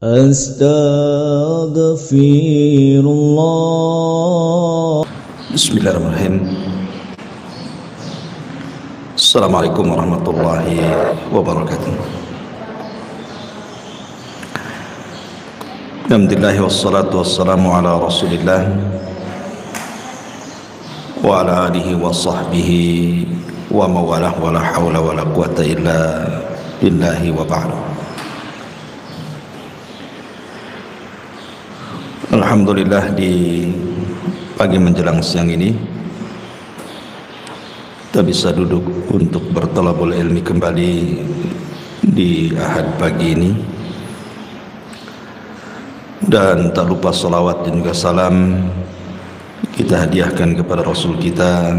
Astaghfirullah. Bismillahirrahmanirrahim. Assalamualaikum warahmatullahi wabarakatuh. Alhamdulillah wassalatu wassalamu ala Rasulillah wa ala alihi wa sahbihi wa mawalah wa la hawla wa la quwata illa billahi wa ba'du. Alhamdulillah, di pagi menjelang siang ini kita bisa duduk untuk bertalabul ilmi kembali di Ahad pagi ini, dan tak lupa salawat dan juga salam kita hadiahkan kepada Rasul kita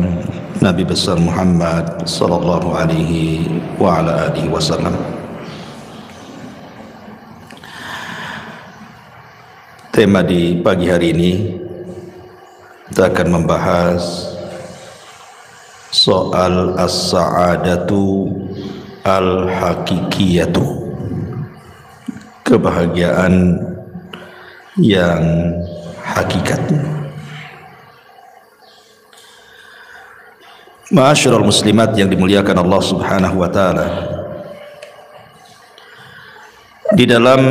Nabi besar Muhammad sallallahu alaihi wa ala alihi wasallam. Tema di pagi hari ini kita akan membahas soal as-sa'adatu al-hakikiyatu, kebahagiaan yang hakikat. Ma'asyiral muslimat yang dimuliakan Allah Subhanahu wa taala, di dalam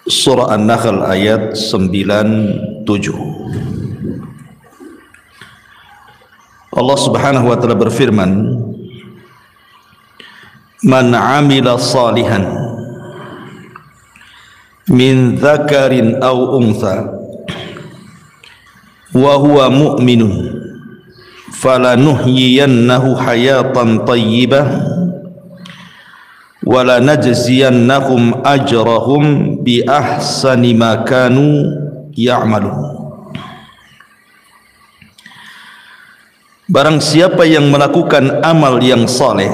surah An-Nahl ayat 97 Allah Subhanahu wa taala berfirman, "Man 'amila salihan min dzakarin aw untha wa huwa mu'minun falanuhyiyannahu hayatan thayyibah wa lanajziyannahum ajrahum bi ahsani ma kanu ya'malun." Barang siapa yang melakukan amal yang saleh,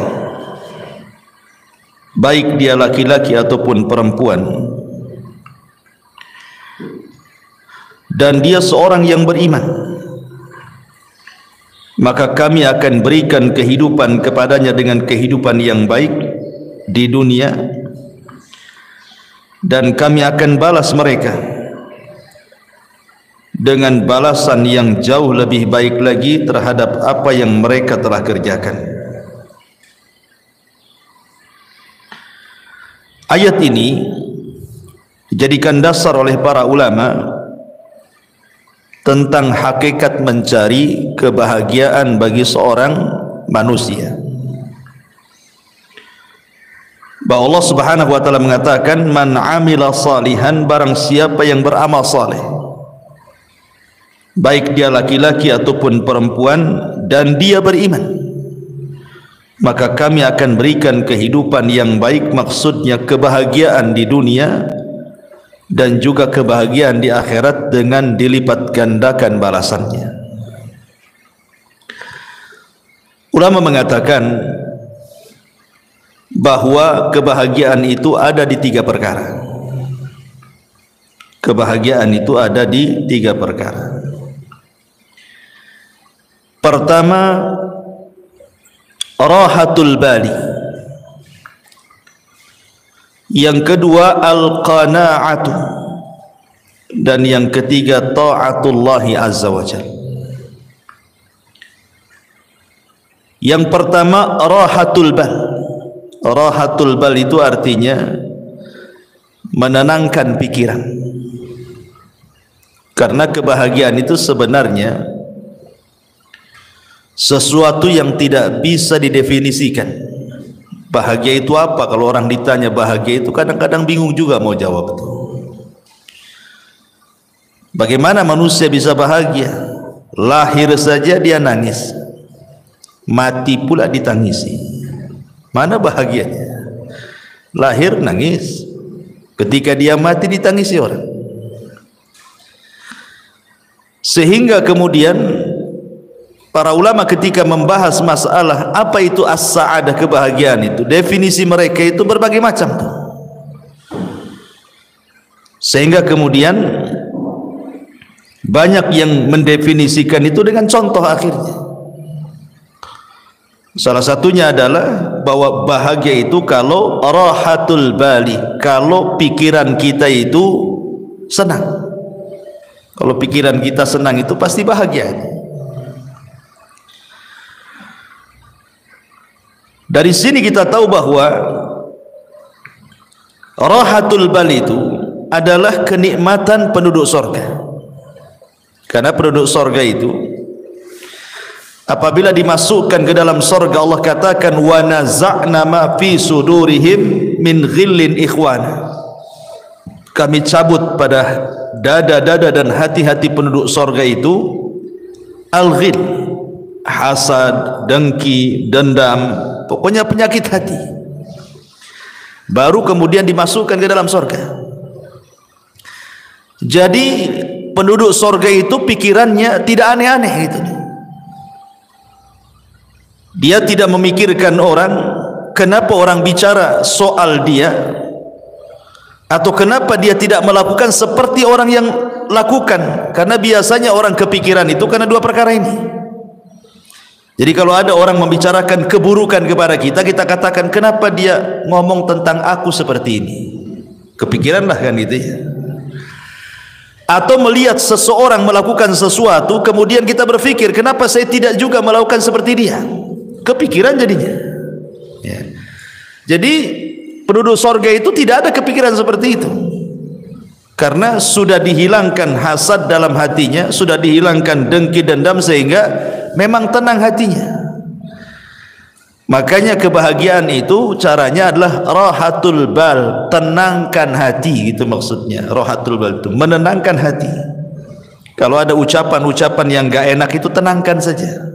baik dia laki-laki ataupun perempuan, dan dia seorang yang beriman, maka kami akan berikan kehidupan kepadanya dengan kehidupan yang baik di dunia, dan kami akan balas mereka dengan balasan yang jauh lebih baik lagi terhadap apa yang mereka telah kerjakan. Ayat ini dijadikan dasar oleh para ulama tentang hakikat mencari kebahagiaan bagi seorang manusia. Bahwa Allah Subhanahu wa taala mengatakan, "Man 'amila salihan", barang siapa yang beramal saleh, baik dia laki-laki ataupun perempuan, dan dia beriman, maka kami akan berikan kehidupan yang baik, maksudnya kebahagiaan di dunia dan juga kebahagiaan di akhirat dengan dilipat gandakan balasannya. Ulama mengatakan bahwa kebahagiaan itu ada di tiga perkara. Kebahagiaan itu ada di tiga perkara. Pertama, rahatul bali. Yang kedua, al-qana'atu. Dan yang ketiga, ta'atullahi azza wa jalla. Yang pertama, rahatul bal. Rahatul bal itu artinya menenangkan pikiran. Karena kebahagiaan itu sebenarnya sesuatu yang tidak bisa didefinisikan. Bahagia itu apa? Kalau orang ditanya bahagia itu, kadang-kadang bingung juga mau jawab itu. Bagaimana manusia bisa bahagia? Lahir saja dia nangis, mati pula ditangisi. Mana bahagianya? Lahir nangis, ketika dia mati ditangisi orang. Sehingga kemudian para ulama ketika membahas masalah apa itu as-sa'adah, kebahagiaan itu, definisi mereka itu berbagai macam tuh. Sehingga kemudian banyak yang mendefinisikan itu dengan contoh akhirnya. Salah satunya adalah bahwa bahagia itu kalau rahatul bali, kalau pikiran kita itu senang. Kalau pikiran kita senang itu pasti bahagia. Dari sini kita tahu bahwa rahatul bali itu adalah kenikmatan penduduk surga. Karena penduduk surga itu apabila dimasukkan ke dalam surga, Allah katakan wa naza'na ma fi sudurihim min ghillin ikhwana. Kami cabut pada dada-dada dan hati-hati penduduk surga itu al-ghil, hasad, dengki, dendam, pokoknya penyakit hati. Baru kemudian dimasukkan ke dalam surga. Jadi penduduk surga itu pikirannya tidak aneh-aneh gitu. Dia tidak memikirkan orang, kenapa orang bicara soal dia, atau kenapa dia tidak melakukan seperti orang yang lakukan. Karena biasanya orang kepikiran itu karena dua perkara ini. Jadi kalau ada orang membicarakan keburukan kepada kita, kita katakan kenapa dia ngomong tentang aku seperti ini. Kepikiranlah kan gitu ya. Atau melihat seseorang melakukan sesuatu, kemudian kita berpikir kenapa saya tidak juga melakukan seperti dia. Kepikiran jadinya ya. Jadi penduduk surga itu tidak ada kepikiran seperti itu, karena sudah dihilangkan hasad dalam hatinya, sudah dihilangkan dengki dendam, sehingga memang tenang hatinya. Makanya kebahagiaan itu caranya adalah rahatul bal, tenangkan hati, gitu maksudnya. Rahatul bal itu menenangkan hati. Kalau ada ucapan-ucapan yang gak enak itu tenangkan saja,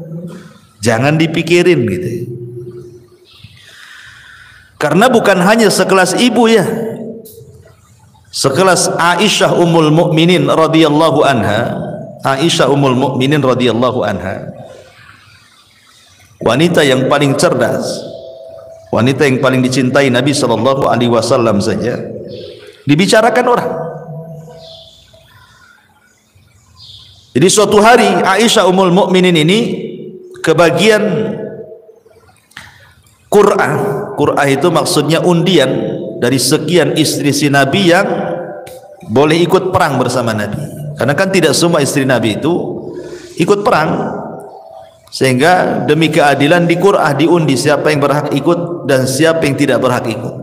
jangan dipikirin gitu. Karena bukan hanya sekelas ibu ya, sekelas Aisyah Ummul Mukminin radhiyallahu anha. Aisyah Ummul Mukminin radhiyallahu anha, wanita yang paling cerdas, wanita yang paling dicintai Nabi sallallahu alaihi wasallam saja dibicarakan orang. Jadi suatu hari Aisyah Ummul Mukminin ini kebagian Qur'ah itu maksudnya undian dari sekian istri si Nabi yang boleh ikut perang bersama Nabi. Karena kan tidak semua istri Nabi itu ikut perang, sehingga demi keadilan di Qur'ah diundi siapa yang berhak ikut dan siapa yang tidak berhak ikut.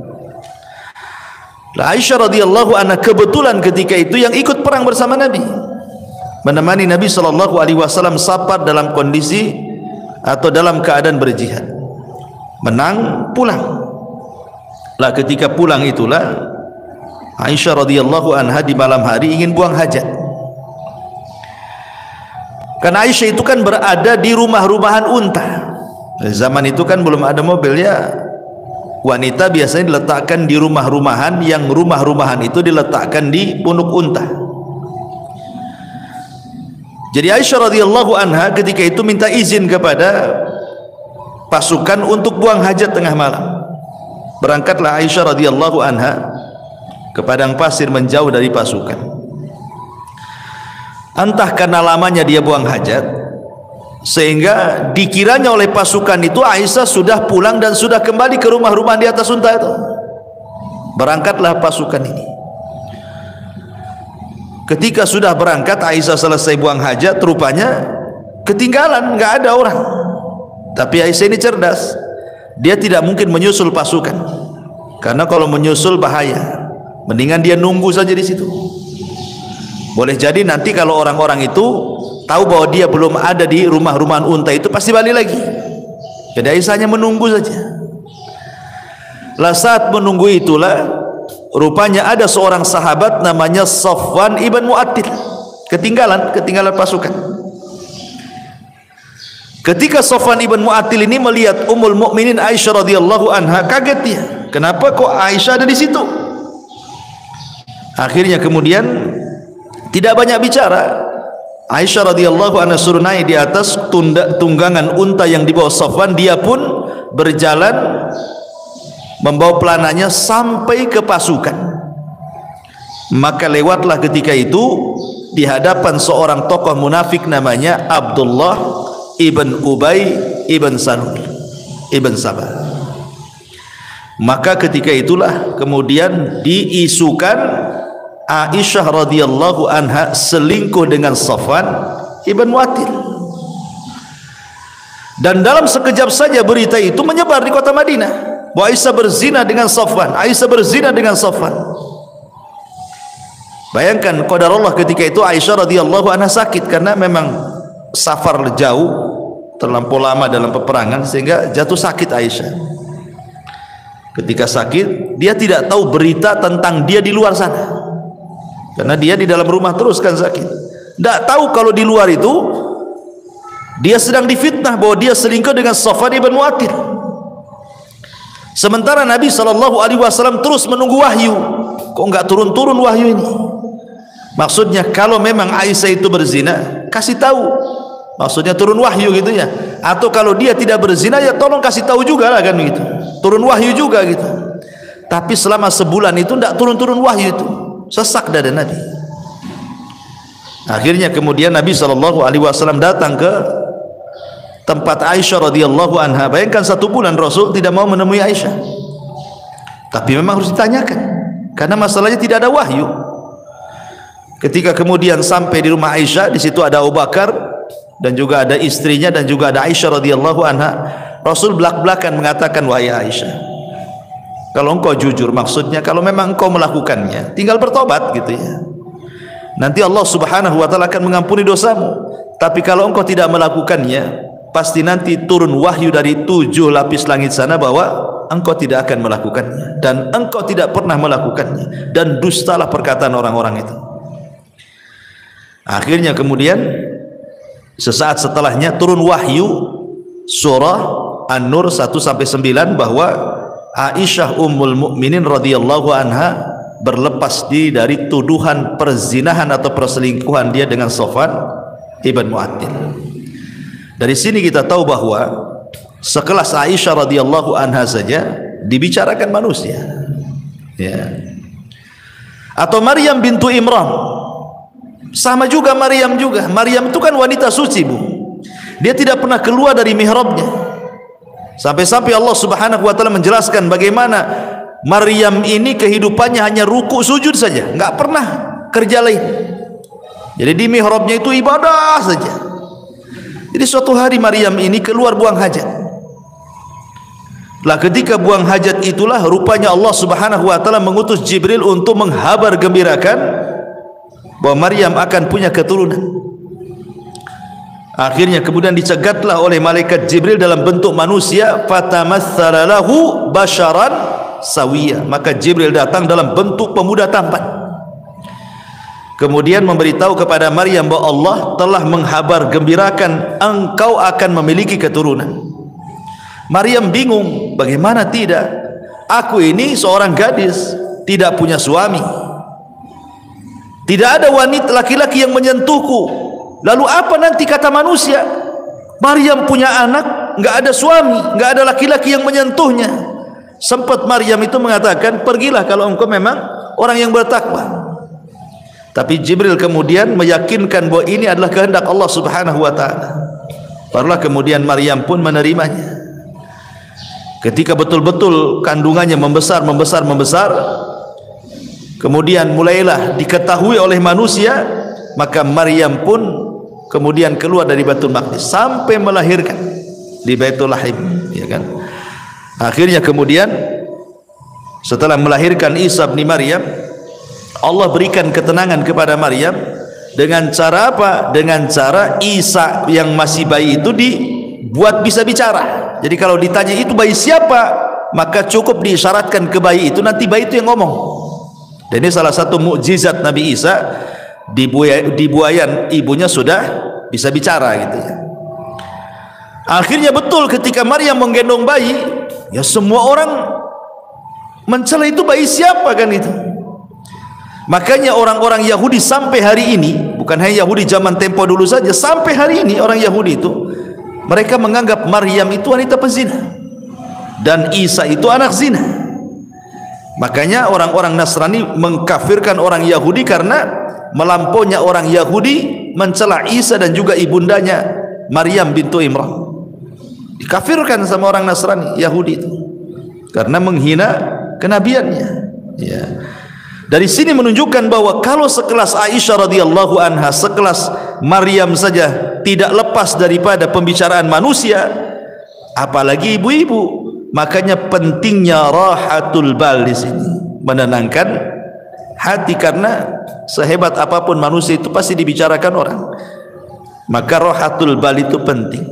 Aisyah radhiyallahu anha kebetulan ketika itu yang ikut perang bersama Nabi, menemani Nabi sallallahu alaihi wasallam safar dalam kondisi atau dalam keadaan berjihad, menang pulang. Lah ketika pulang itulah Aisyah radhiyallahu anha di malam hari ingin buang hajat. Karena Aisyah itu kan berada di rumah-rumahan unta. Zaman itu kan belum ada mobil ya. Wanita biasanya diletakkan di rumah-rumahan, yang rumah-rumahan itu diletakkan di punuk unta. Jadi Aisyah radhiyallahu anha ketika itu minta izin kepada pasukan untuk buang hajat tengah malam. Berangkatlah Aisyah radhiyallahu anha ke padang pasir menjauh dari pasukan. Entah karena lamanya dia buang hajat, sehingga dikiranya oleh pasukan itu Aisyah sudah pulang dan sudah kembali ke rumah-rumah di atas unta itu. Berangkatlah pasukan ini. Ketika sudah berangkat, Aisyah selesai buang hajat, rupanya ketinggalan, nggak ada orang. Tapi Aisyah ini cerdas, dia tidak mungkin menyusul pasukan, karena kalau menyusul bahaya. Mendingan dia nunggu saja di situ. Boleh jadi nanti kalau orang-orang itu tahu bahwa dia belum ada di rumah-rumahan unta itu, pasti balik lagi. Jadi Aisyahnya menunggu saja. Lah saat menunggu itulah rupanya ada seorang sahabat namanya Safwan ibn Mu'attil ketinggalan pasukan. Ketika Safwan ibn Mu'attil ini melihat Ummul Mukminin Aisyah radhiyallahu anha, kaget dia. Kenapa kok Aisyah ada di situ? Akhirnya kemudian tidak banyak bicara, Aisyah radhiyallahu anha suruh naik di atas tunggangan unta yang dibawa Safwan. Dia pun berjalan membawa pelananya sampai ke pasukan. Maka lewatlah ketika itu di hadapan seorang tokoh munafik namanya Abdullah ibn Ubay ibn Salul. ibn Sabah. Maka ketika itulah kemudian diisukan Aisyah radhiyallahu anha selingkuh dengan Safwan ibn Mu'attil. Dan dalam sekejap saja berita itu menyebar di kota Madinah bahwa Aisyah berzina dengan Safwan, Aisyah berzina dengan Safwan. Bayangkan qadarullah ketika itu Aisyah radhiyallahu anha sakit karena memang safar jauh, terlampau lama dalam peperangan sehingga jatuh sakit Aisyah. Ketika sakit, dia tidak tahu berita tentang dia di luar sana, karena dia di dalam rumah terus kan sakit. Tidak tahu kalau di luar itu dia sedang difitnah bahwa dia selingkuh dengan Safwan ibn Mu'attil. Sementara Nabi SAW terus menunggu wahyu. Kok enggak turun-turun wahyu ini? Maksudnya kalau memang Aisyah itu berzina, kasih tahu. Maksudnya turun wahyu gitu ya. Atau kalau dia tidak berzina, ya tolong kasih tahu juga lah kan gitu. Turun wahyu juga gitu. Tapi selama sebulan itu tidak turun-turun wahyu itu. Sesak dada Nabi. Akhirnya kemudian Nabi SAW datang ke tempat Aisyah radhiyallahu anha. Bayangkan 1 bulan Rasul tidak mau menemui Aisyah. Tapi memang harus ditanyakan karena masalahnya tidak ada wahyu. Ketika kemudian sampai di rumah Aisyah, di situ ada Abu Bakar dan juga ada istrinya dan juga ada Aisyah radhiyallahu anha. Rasul belak-belakan mengatakan, wahai Aisyah, kalau engkau jujur, maksudnya kalau memang engkau melakukannya, tinggal bertobat gitu ya. Nanti Allah Subhanahu wa taala akan mengampuni dosamu. Tapi kalau engkau tidak melakukannya, pasti nanti turun wahyu dari 7 lapis langit sana bahwa engkau tidak akan melakukannya dan engkau tidak pernah melakukannya, dan dustalah perkataan orang-orang itu. Akhirnya kemudian sesaat setelahnya turun wahyu surah An-Nur 1-9 bahwa Aisyah Ummul Mukminin radhiyallahu anha berlepas diri dari tuduhan perzinahan atau perselingkuhan dia dengan Safwan ibn Mu'attil. Dari sini kita tahu bahwa sekelas Aisyah radhiyallahu anha saja dibicarakan manusia, ya. Atau Maryam bintu Imran, sama juga Maryam juga. Maryam itu kan wanita suci, Bu. Dia tidak pernah keluar dari mihrabnya. Sampai-sampai Allah Subhanahu wa taala menjelaskan bagaimana Maryam ini kehidupannya hanya ruku sujud saja, enggak pernah kerja lain. Jadi di mihrabnya itu ibadah saja. Jadi suatu hari Maryam ini keluar buang hajat. Lah ketika buang hajat itulah rupanya Allah Subhanahu wa taala mengutus Jibril untuk menghabar gembirakan bahwa Maryam akan punya keturunan. Akhirnya kemudian dicegatlah oleh malaikat Jibril dalam bentuk manusia, fatamatsala lahu basharan sawiyya. Maka Jibril datang dalam bentuk pemuda tampan, kemudian memberitahu kepada Maryam bahwa Allah telah menghabar gembirakan engkau akan memiliki keturunan. Maryam bingung, bagaimana tidak? Aku ini seorang gadis, tidak punya suami, tidak ada wanita laki-laki yang menyentuhku. Lalu apa nanti kata manusia? Maryam punya anak, enggak ada suami, enggak ada laki-laki yang menyentuhnya. Sempat Maryam itu mengatakan, pergilah kalau engkau memang orang yang bertakwa. Tapi Jibril kemudian meyakinkan bahwa ini adalah kehendak Allah Subhanahu wa taala. Barulah kemudian Maryam pun menerimanya. Ketika betul-betul kandungannya membesar, kemudian mulailah diketahui oleh manusia, maka Maryam pun kemudian keluar dari Baitul Maqdis sampai melahirkan di Baitul Lahim, ya kan. Akhirnya kemudian setelah melahirkan Isa bin Maryam, Allah berikan ketenangan kepada Maryam dengan cara apa? Dengan cara Isa yang masih bayi itu dibuat bisa bicara. Jadi kalau ditanya itu bayi siapa, maka cukup diisyaratkan ke bayi itu, nanti bayi itu yang ngomong. Dan ini salah satu mukjizat Nabi Isa. Di buayan ibunya sudah bisa bicara gitu ya. Akhirnya betul ketika Maryam menggendong bayi, ya semua orang mencela itu bayi siapa kan itu. Makanya orang-orang Yahudi sampai hari ini, bukan hanya Yahudi zaman tempo dulu saja, sampai hari ini orang Yahudi itu mereka menganggap Maryam itu wanita pezina dan Isa itu anak zina. Makanya orang-orang Nasrani mengkafirkan orang Yahudi karena melampaunya orang Yahudi mencela Isa dan juga ibundanya Maryam bintu Imran. dikafirkan sama orang Nasrani, Yahudi itu, karena menghina kenabiannya. Ya. Dari sini menunjukkan bahwa kalau sekelas Aisyah radhiyallahu anha, sekelas Maryam saja tidak lepas daripada pembicaraan manusia, apalagi ibu-ibu. Makanya pentingnya rahatul bal di sini, menenangkan hati, karena sehebat apapun manusia itu pasti dibicarakan orang. Maka rahatul bal itu penting.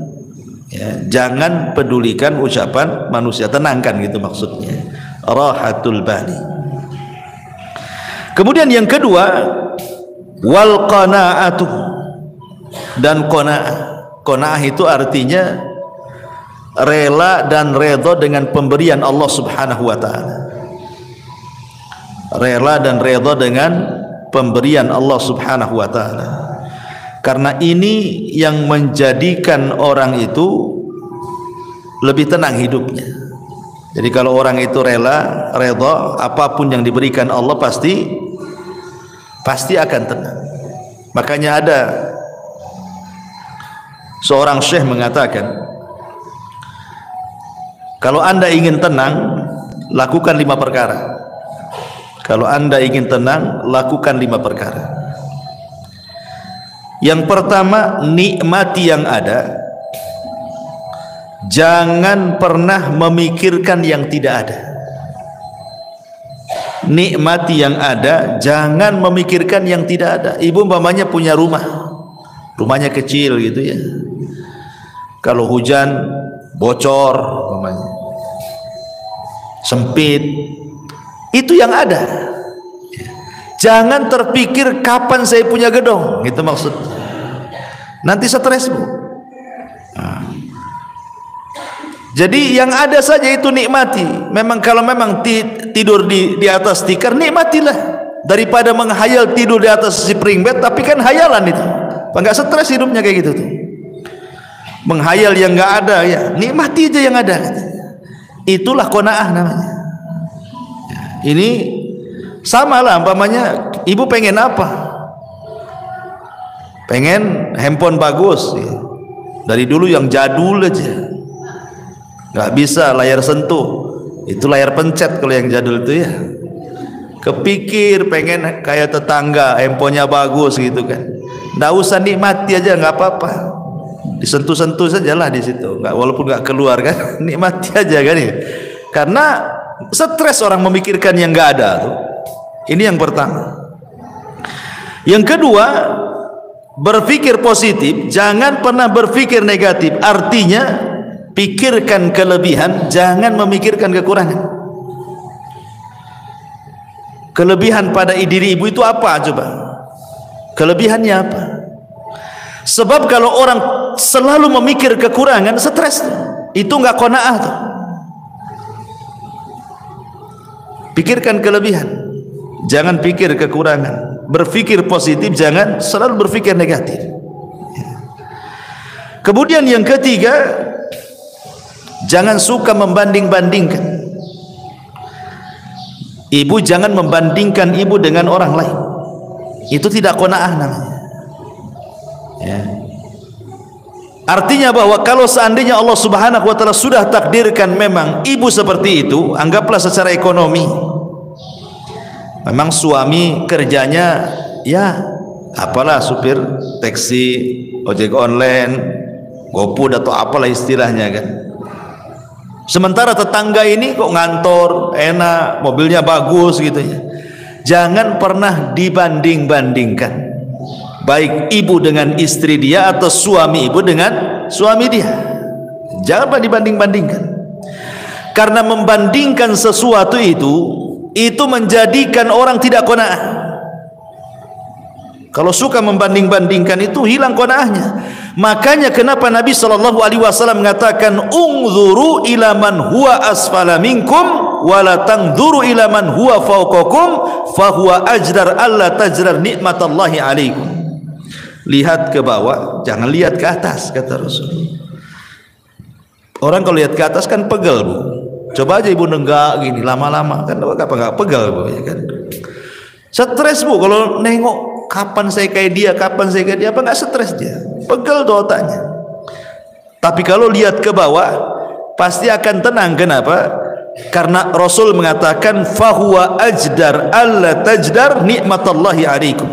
Ya, jangan pedulikan ucapan manusia, tenangkan gitu maksudnya. Rahatul bali. Kemudian yang kedua, wal qanaatu, dan qanaah. Qanaah itu artinya rela dan redha dengan pemberian Allah Subhanahu wa taala. Rela dan redha dengan pemberian Allah Subhanahu wa taala. Karena ini yang menjadikan orang itu lebih tenang hidupnya. Jadi kalau orang itu rela, redha, apapun yang diberikan Allah pasti akan tenang. Makanya ada seorang syekh mengatakan, kalau anda ingin tenang, lakukan 5 perkara. Kalau anda ingin tenang, lakukan 5 perkara. Yang pertama, nikmati yang ada. Jangan pernah memikirkan yang tidak ada. Nikmati yang ada, jangan memikirkan yang tidak ada. Ibu umpamanya punya rumah, rumahnya kecil gitu ya. Kalau hujan bocor umpamanya, sempit, itu yang ada. Jangan terpikir kapan saya punya gedung, gitu maksudnya. Nanti stres, Bu. Jadi yang ada saja itu nikmati. Memang kalau memang tidur di atas tikar, nikmatilah, daripada menghayal tidur di atas spring bed, tapi kan hayalan itu. Enggak stres hidupnya kayak gitu tuh. Menghayal yang enggak ada, ya nikmati aja yang ada. Itulah qanaah namanya. Ini sama lah, umpamanya ibu pengen apa? Pengen handphone bagus ya. Dari dulu yang jadul aja, nggak bisa layar sentuh, itu layar pencet kalau yang jadul itu ya. Kepikir pengen kayak tetangga, handphonenya bagus gitu kan, nggak usah, nikmati aja, nggak apa-apa, disentuh-sentuh sajalah di situ, nggak, walaupun nggak keluar kan, nikmati aja kan ya. Karena stres orang memikirkan yang nggak ada tuh. Ini yang pertama. Yang kedua, berpikir positif, jangan pernah berpikir negatif. Artinya pikirkan kelebihan, jangan memikirkan kekurangan. Kelebihan pada diri ibu itu apa coba? Kelebihannya apa? Sebab kalau orang selalu memikir kekurangan, stres, itu nggak qanaah tuh. Pikirkan kelebihan, jangan pikir kekurangan. Berpikir positif, jangan selalu berpikir negatif. Kemudian yang ketiga, jangan suka membanding-bandingkan. Ibu jangan membandingkan ibu dengan orang lain. Itu tidak qanaah namanya. Ya. Artinya bahwa kalau seandainya Allah Subhanahu wa taala sudah takdirkan memang ibu seperti itu, anggaplah secara ekonomi, memang suami kerjanya ya apalah, supir taksi, ojek online, GoFood atau apalah istilahnya kan. Sementara tetangga ini kok ngantor, enak, mobilnya bagus gitu ya. Jangan pernah dibanding-bandingkan, baik ibu dengan istri dia atau suami ibu dengan suami dia. Jangan pernah dibanding-bandingkan. Karena membandingkan sesuatu itu menjadikan orang tidak qanaah. Kalau suka membanding-bandingkan itu hilang qanaahnya. Makanya kenapa Nabi SAW mengatakan, unzuru ila man huwa asfala minkum wala tanzuru ila man huwa fawqakum fahuwa ajdar alla tajrar nikmatallahi alaikum. Lihat ke bawah, jangan lihat ke atas, kata Rasul. Orang kalau lihat ke atas kan pegel, Bu. Coba aja ibu nenggak gini lama-lama kan apa pegel, Bu, ya kan. Stres, Bu, kalau nengok kapan saya kayak dia, apa nggak stres dia? Pegel tuh otaknya. Tapi kalau lihat ke bawah pasti akan tenang. Kenapa? Karena Rasul mengatakan fahuwa ajdar alla tajdar nikmatallahi alaikum.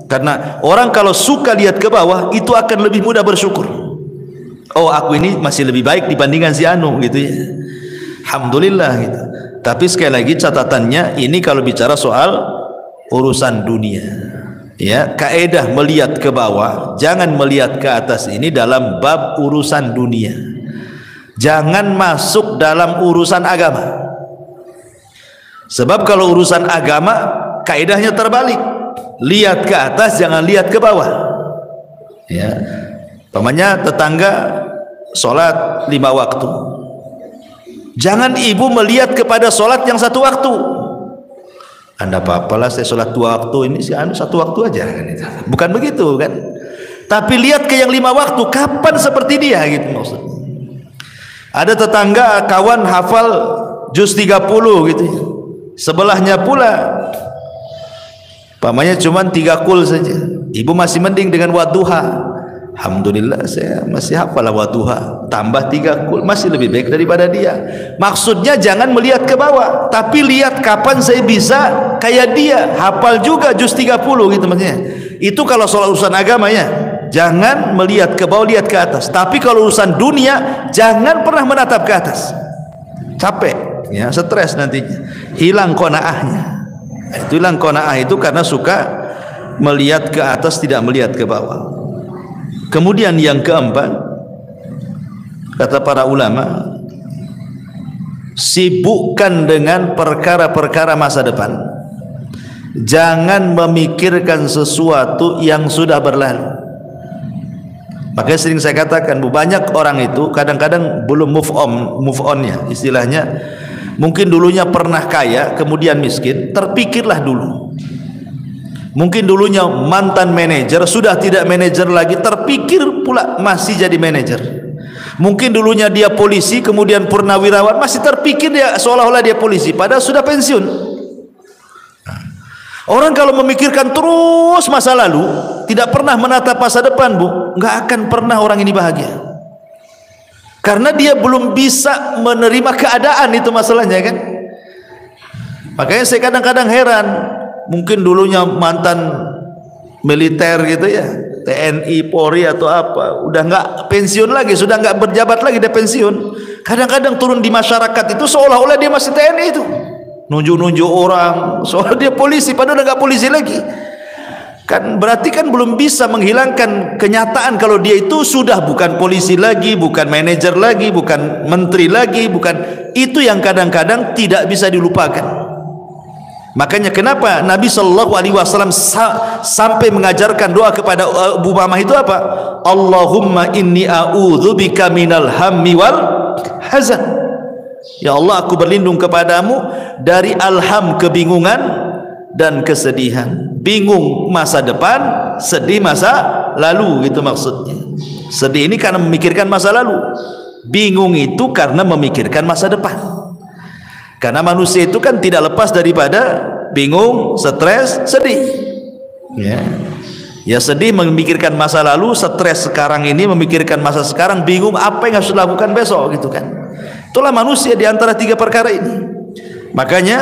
Karena orang kalau suka lihat ke bawah itu akan lebih mudah bersyukur. Oh, aku ini masih lebih baik dibandingkan si anu gitu ya. Alhamdulillah gitu. Tapi sekali lagi catatannya, ini kalau bicara soal urusan dunia. Ya, kaedah melihat ke bawah, jangan melihat ke atas, ini dalam bab urusan dunia. Jangan masuk dalam urusan agama. Sebab kalau urusan agama kaedahnya terbalik. Lihat ke atas, jangan lihat ke bawah. Ya. Pamannya tetangga sholat 5 waktu. Jangan ibu melihat kepada sholat yang 1 waktu. Anda apa-apalah saya sholat 2 waktu, ini sih 1 waktu aja kan itu. Bukan begitu kan. Tapi lihat ke yang 5 waktu, kapan seperti dia gitu maksudnya. Ada tetangga kawan hafal juz 30 gitu. Sebelahnya pula pamannya cuma 3 kul saja. Ibu masih mending dengan wadduha. Alhamdulillah saya masih hafal wadduha, tambah 3 kul masih lebih baik daripada dia. Maksudnya jangan melihat ke bawah, tapi lihat kapan saya bisa kayak dia, hafal juga juz 30 gitu maksudnya. Itu kalau soal urusan agama ya. Jangan melihat ke bawah, lihat ke atas. Tapi kalau urusan dunia jangan pernah menatap ke atas. Capek ya, stres nantinya. Hilang qanaahnya. Itu hilang qanaah itu karena suka melihat ke atas, tidak melihat ke bawah. Kemudian yang keempat, kata para ulama, sibukkan dengan perkara-perkara masa depan. Jangan memikirkan sesuatu yang sudah berlalu. Makanya sering saya katakan, banyak orang itu kadang-kadang belum move on ya istilahnya. Mungkin dulunya pernah kaya, kemudian miskin, terpikirlah dulu. Mungkin dulunya mantan manajer, sudah tidak manajer lagi, terpikir pula masih jadi manajer. Mungkin dulunya dia polisi, kemudian purnawirawan, masih terpikir dia seolah-olah dia polisi, padahal sudah pensiun. Orang kalau memikirkan terus masa lalu, tidak pernah menatap masa depan, Bu, nggak akan pernah orang ini bahagia. Karena dia belum bisa menerima keadaan, itu masalahnya kan. Makanya saya kadang-kadang heran. Mungkin dulunya mantan militer gitu ya, TNI, Polri atau apa, udah nggak pensiun lagi, sudah nggak berjabat lagi, dia pensiun. Kadang-kadang turun di masyarakat itu seolah-olah dia masih TNI itu, nunjuk-nunjuk orang, seolah dia polisi, padahal udah nggak polisi lagi. Kan berarti kan belum bisa menghilangkan kenyataan kalau dia itu sudah bukan polisi lagi, bukan manajer lagi, bukan menteri lagi, bukan itu yang kadang-kadang tidak bisa dilupakan. Makanya kenapa Nabi Shallallahu Alaihi Wasallam sampai mengajarkan doa kepada Abu Umamah itu apa? Allahumma inni a'udzubika minal hammi wal hazan. Ya Allah, aku berlindung kepadamu dari alham, kebingungan dan kesedihan. Bingung masa depan, sedih masa lalu, gitu maksudnya. Sedih ini karena memikirkan masa lalu, bingung itu karena memikirkan masa depan. Karena manusia itu kan tidak lepas daripada bingung, stres, sedih. Ya sedih memikirkan masa lalu, stres sekarang ini memikirkan masa sekarang, bingung apa yang harus dilakukan besok gitu kan. Itulah manusia di antara 3 perkara ini. Makanya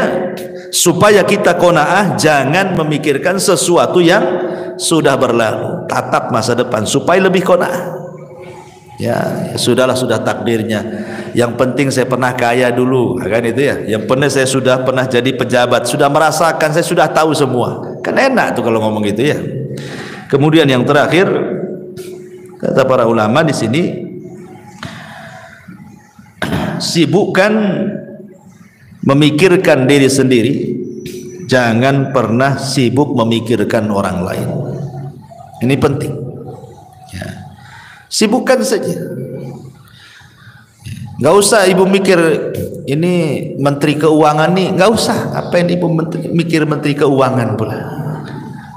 supaya kita qanaah, jangan memikirkan sesuatu yang sudah berlalu, tatap masa depan supaya lebih qanaah. Ya sudahlah, sudah takdirnya. Yang penting saya pernah kaya dulu, kan itu ya. Yang penting saya sudah pernah jadi pejabat, sudah merasakan, saya sudah tahu semua. Kan enak tuh kalau ngomong gitu ya. Kemudian yang terakhir, kata para ulama di sini, sibukkan memikirkan diri sendiri, jangan pernah sibuk memikirkan orang lain. Ini penting. Ya. Sibukkan saja. Nggak usah ibu mikir ini menteri keuangan nih, nggak usah. Apa yang ibu mikir menteri keuangan pula?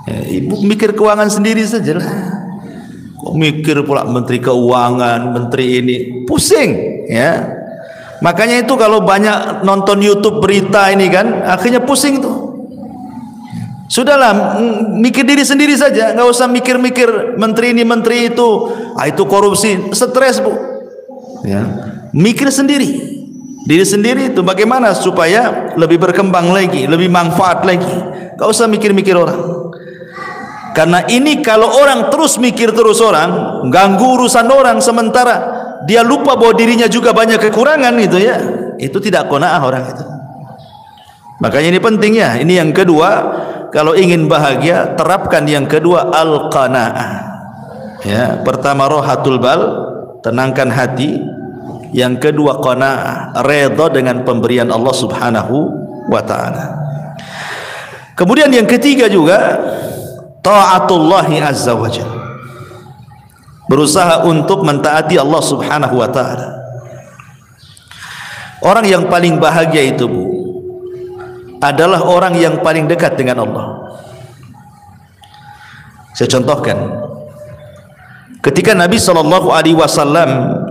Ya, ibu mikir keuangan sendiri saja lah. Kok mikir pula menteri keuangan, menteri ini, pusing ya. Makanya itu kalau banyak nonton YouTube berita ini kan, akhirnya pusing tuh. Sudahlah, mikir diri sendiri saja, nggak usah mikir-mikir menteri ini menteri itu, itu korupsi, stres Bu. Ya, mikir sendiri, diri sendiri itu bagaimana supaya lebih berkembang lagi, lebih manfaat lagi. Gak usah mikir-mikir orang. Karena ini kalau orang terus mikir terus orang, ganggu urusan orang, sementara dia lupa bahwa dirinya juga banyak kekurangan gitu ya, itu tidak qanaah orang itu. Makanya ini penting ya. Ini yang kedua, kalau ingin bahagia terapkan yang kedua, al-qanaah. Ya, pertama rohatul bal, tenangkan hati. Yang kedua qanaah, redha dengan pemberian Allah Subhanahu wa taala. Kemudian yang ketiga juga taatullahi azza wajalla. Berusaha untuk mentaati Allah Subhanahu wa taala. Orang yang paling bahagia itu, Bu, adalah orang yang paling dekat dengan Allah. Saya contohkan. Ketika Nabi sallallahu alaihi wasallam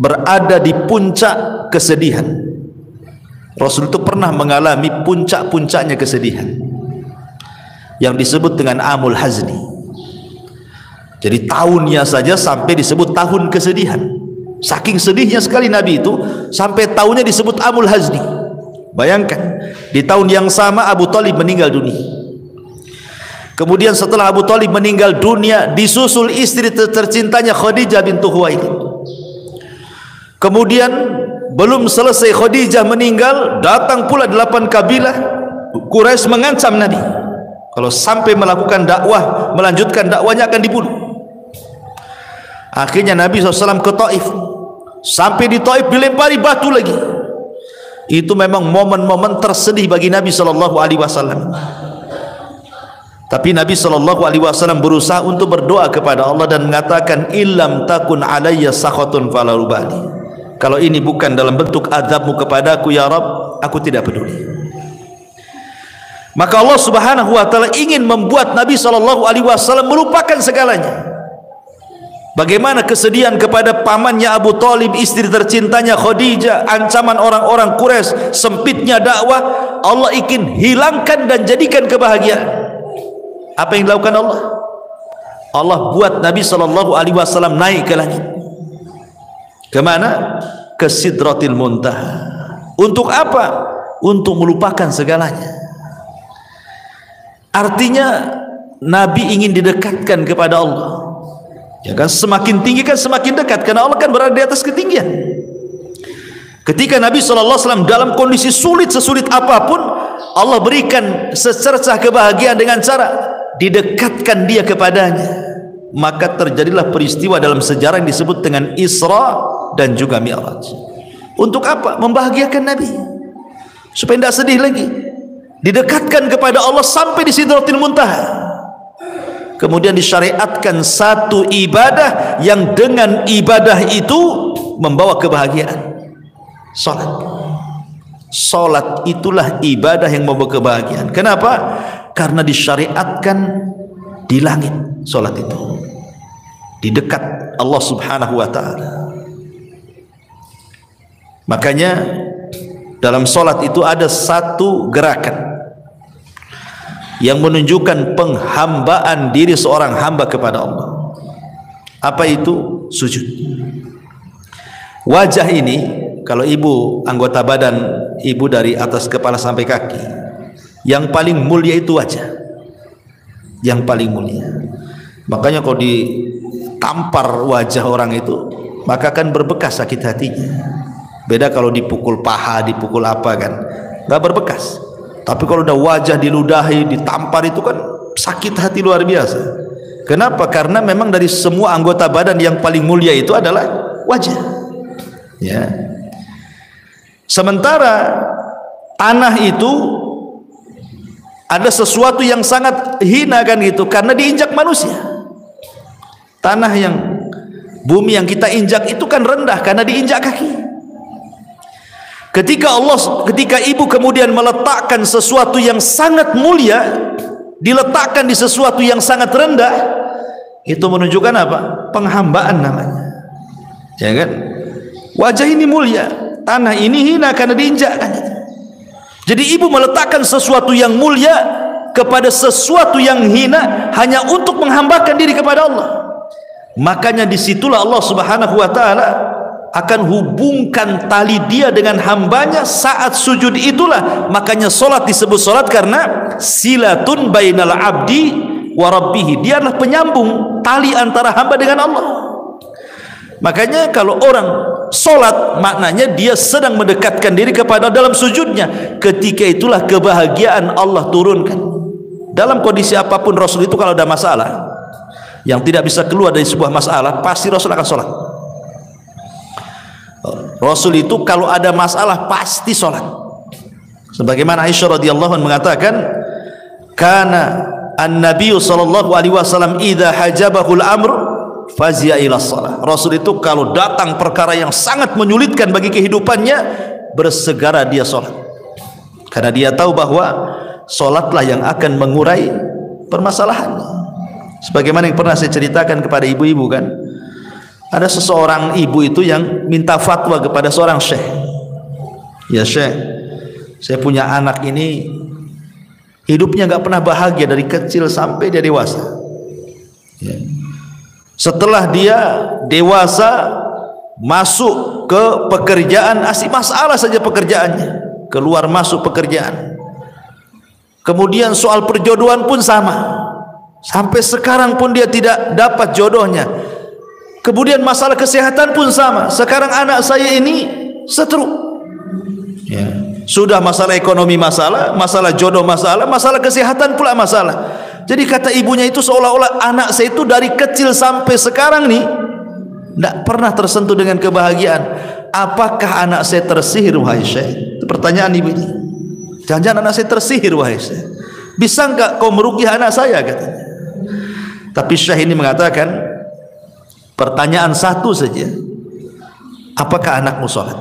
berada di puncak kesedihan, Rasul itu pernah mengalami puncak-puncaknya kesedihan yang disebut dengan amul hazni. Jadi tahunnya saja sampai disebut tahun kesedihan. Saking sedihnya sekali Nabi itu sampai tahunnya disebut amul hazni. Bayangkan, di tahun yang sama Abu Thalib meninggal dunia. Kemudian setelah Abu Thalib meninggal dunia, disusul istri tercintanya Khadijah bintu Khuwailid. Kemudian belum selesai Khadijah meninggal, datang pula 8 kabilah Quraisy mengancam Nabi, kalau sampai melakukan dakwah, melanjutkan dakwanya akan dibunuh. Akhirnya Nabi SAW ke Taif. Sampai di Taif dilempari batu lagi. Itu memang momen-momen tersedih bagi Nabi SAW. Tapi Nabi SAW berusaha untuk berdoa kepada Allah dan mengatakan, illam takun alayya sakhatun fala ubali. Kalau ini bukan dalam bentuk azabmu kepadaku ya Rabb, aku tidak peduli. Maka Allah Subhanahu wa taala ingin membuat Nabi SAW melupakan segalanya. Bagaimana kesedihan kepada pamannya Abu Thalib, istri tercintanya Khadijah, ancaman orang-orang Quraisy, sempitnya dakwah, Allah ingin hilangkan dan jadikan kebahagiaan. Apa yang dilakukan Allah? Allah buat Nabi SAW naik ke langit. Kemana? Ke Sidratil Muntaha. Untuk apa? Untuk melupakan segalanya. Artinya Nabi ingin didekatkan kepada Allah. Ya kan, semakin tinggi kan semakin dekat, karena Allah kan berada di atas ketinggian. Ketika Nabi SAW dalam kondisi sulit, sesulit apapun, Allah berikan secercah kebahagiaan dengan cara didekatkan dia kepadanya. Maka terjadilah peristiwa dalam sejarah yang disebut dengan Isra dan juga Mi'raj. Untuk apa? Membahagiakan Nabi supaya tidak sedih lagi, didekatkan kepada Allah sampai di Sidratil Muntaha. Kemudian disyariatkan satu ibadah yang dengan ibadah itu membawa kebahagiaan. Salat itulah ibadah yang membawa kebahagiaan. Kenapa? Karena disyariatkan di langit. Salat itu di dekat Allah Subhanahu wa taala. Makanya dalam salat itu ada satu gerakan yang menunjukkan penghambaan diri seorang hamba kepada Allah. Apa itu? Sujud. Wajah ini, kalau ibu anggota badan ibu dari atas kepala sampai kaki, yang paling mulia itu wajah. Yang paling mulia. Makanya kalau ditampar wajah orang itu, maka akan berbekas sakit hatinya. Beda kalau dipukul paha, dipukul apa kan, nggak berbekas. Tapi kalau udah wajah diludahi, ditampar, itu kan sakit hati luar biasa. Kenapa? Karena memang dari semua anggota badan yang paling mulia itu adalah wajah. Ya. Sementara tanah itu ada sesuatu yang sangat hina kan gitu, karena diinjak manusia. Tanah yang bumi yang kita injak itu kan rendah karena diinjak kaki. Ketika ibu kemudian meletakkan sesuatu yang sangat mulia, diletakkan di sesuatu yang sangat rendah, itu menunjukkan apa? Penghambaan namanya. Ya kan? Wajah ini mulia, tanah ini hina karena diinjak kan. Jadi ibu meletakkan sesuatu yang mulia kepada sesuatu yang hina hanya untuk menghambakan diri kepada Allah. Makanya disitulah Allah Subhanahu wa ta'ala akan hubungkan tali dia dengan hambanya saat sujud itulah. Makanya solat disebut solat karena silatun bainal abdi wa rabbih. Dia adalah penyambung tali antara hamba dengan Allah. Makanya kalau orang solat, maknanya dia sedang mendekatkan diri kepada dalam sujudnya. Ketika itulah kebahagiaan Allah turunkan. Dalam kondisi apapun Rasul itu kalau ada masalah yang tidak bisa keluar dari sebuah masalah, pasti Rasul akan solat. Rasul itu kalau ada masalah pasti solat. Sebagaimana Aisyah radhiyallahu anha mengatakan, kana an-nabiy sallallahu alaihi wasallam idza hajabahul amr fazia ila shalah. Rasul itu kalau datang perkara yang sangat menyulitkan bagi kehidupannya, bersegera dia solat. Karena dia tahu bahwa solatlah yang akan mengurai permasalahan. Sebagaimana yang pernah saya ceritakan kepada ibu-ibu kan, ada seseorang ibu itu yang minta fatwa kepada seorang syekh. Ya syekh, saya punya anak ini hidupnya nggak pernah bahagia dari kecil sampai dia dewasa. Ya. Setelah dia dewasa masuk ke pekerjaan, asik masalah saja pekerjaannya, keluar masuk pekerjaan. Kemudian soal perjodohan pun sama. Sampai sekarang pun dia tidak dapat jodohnya. Kemudian masalah kesehatan pun sama. Sekarang anak saya ini stroke. Ya. Sudah masalah ekonomi masalah, masalah jodoh masalah, masalah kesehatan pula masalah. Jadi kata ibunya itu seolah-olah anak saya itu dari kecil sampai sekarang nih tidak pernah tersentuh dengan kebahagiaan. Apakah anak saya tersihir wahai syekh? Itu pertanyaan ibu ini. Jangan-jangan anak saya tersihir wahai syekh. Bisa enggak kau meruqyah anak saya katanya. Tapi syekh ini mengatakan pertanyaan satu saja, apakah anakmu sholat?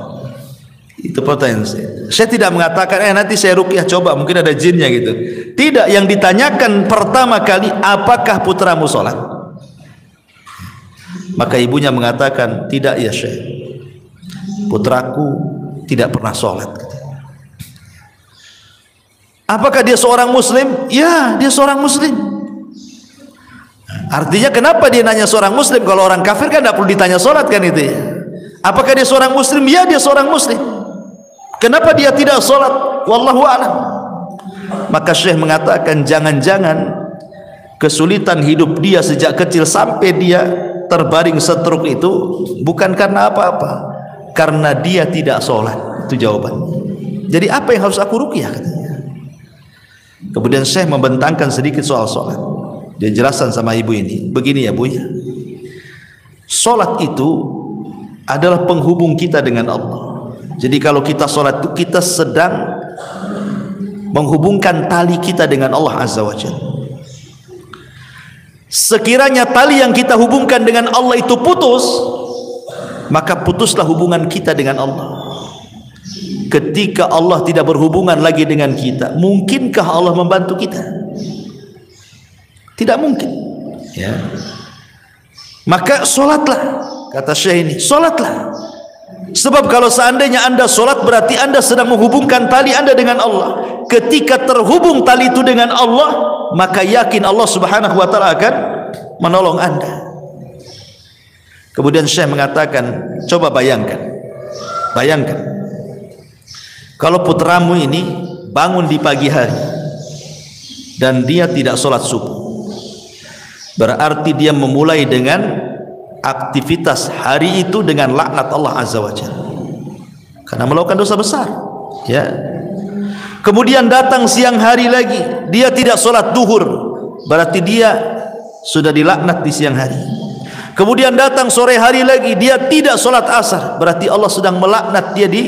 Itu pertanyaan saya. Saya tidak mengatakan nanti saya ruqyah coba mungkin ada jinnya gitu. Tidak, yang ditanyakan pertama kali, apakah putramu sholat? Maka ibunya mengatakan, tidak ya syekh, putraku tidak pernah sholat. Apakah dia seorang muslim? Ya, dia seorang muslim. Artinya kenapa dia nanya seorang muslim? Kalau orang kafir kan tidak perlu ditanya sholat kan itu ya. Apakah dia seorang muslim? Ya, dia seorang muslim. Kenapa dia tidak sholat? Wallahu a'lam. Maka syekh mengatakan jangan-jangan kesulitan hidup dia sejak kecil sampai dia terbaring stroke itu bukan karena apa-apa, karena dia tidak sholat. Itu jawabannya. Jadi apa yang harus aku ruqyah katanya. Kemudian syekh membentangkan sedikit soal sholat. Dia jelaskan sama ibu ini, begini ya bu ya, sholat itu adalah penghubung kita dengan Allah. Jadi kalau kita sholat itu kita sedang menghubungkan tali kita dengan Allah Azza wa Jalla. Sekiranya tali yang kita hubungkan dengan Allah itu putus, maka putuslah hubungan kita dengan Allah. Ketika Allah tidak berhubungan lagi dengan kita, mungkinkah Allah membantu kita? Tidak mungkin ya. Maka solatlah, kata syekh ini, solatlah. Sebab kalau seandainya anda solat berarti anda sedang menghubungkan tali anda dengan Allah. Ketika terhubung tali itu dengan Allah, maka yakin Allah Subhanahu wa ta'ala akan menolong anda. Kemudian syekh mengatakan, coba bayangkan kalau putramu ini bangun di pagi hari dan dia tidak sholat subuh, berarti dia memulai dengan aktivitas hari itu dengan laknat Allah Azza wa Jalla karena melakukan dosa besar ya. Kemudian datang siang hari lagi dia tidak sholat duhur, berarti dia sudah dilaknat di siang hari. Kemudian datang sore hari lagi dia tidak sholat asar, berarti Allah sedang melaknat dia di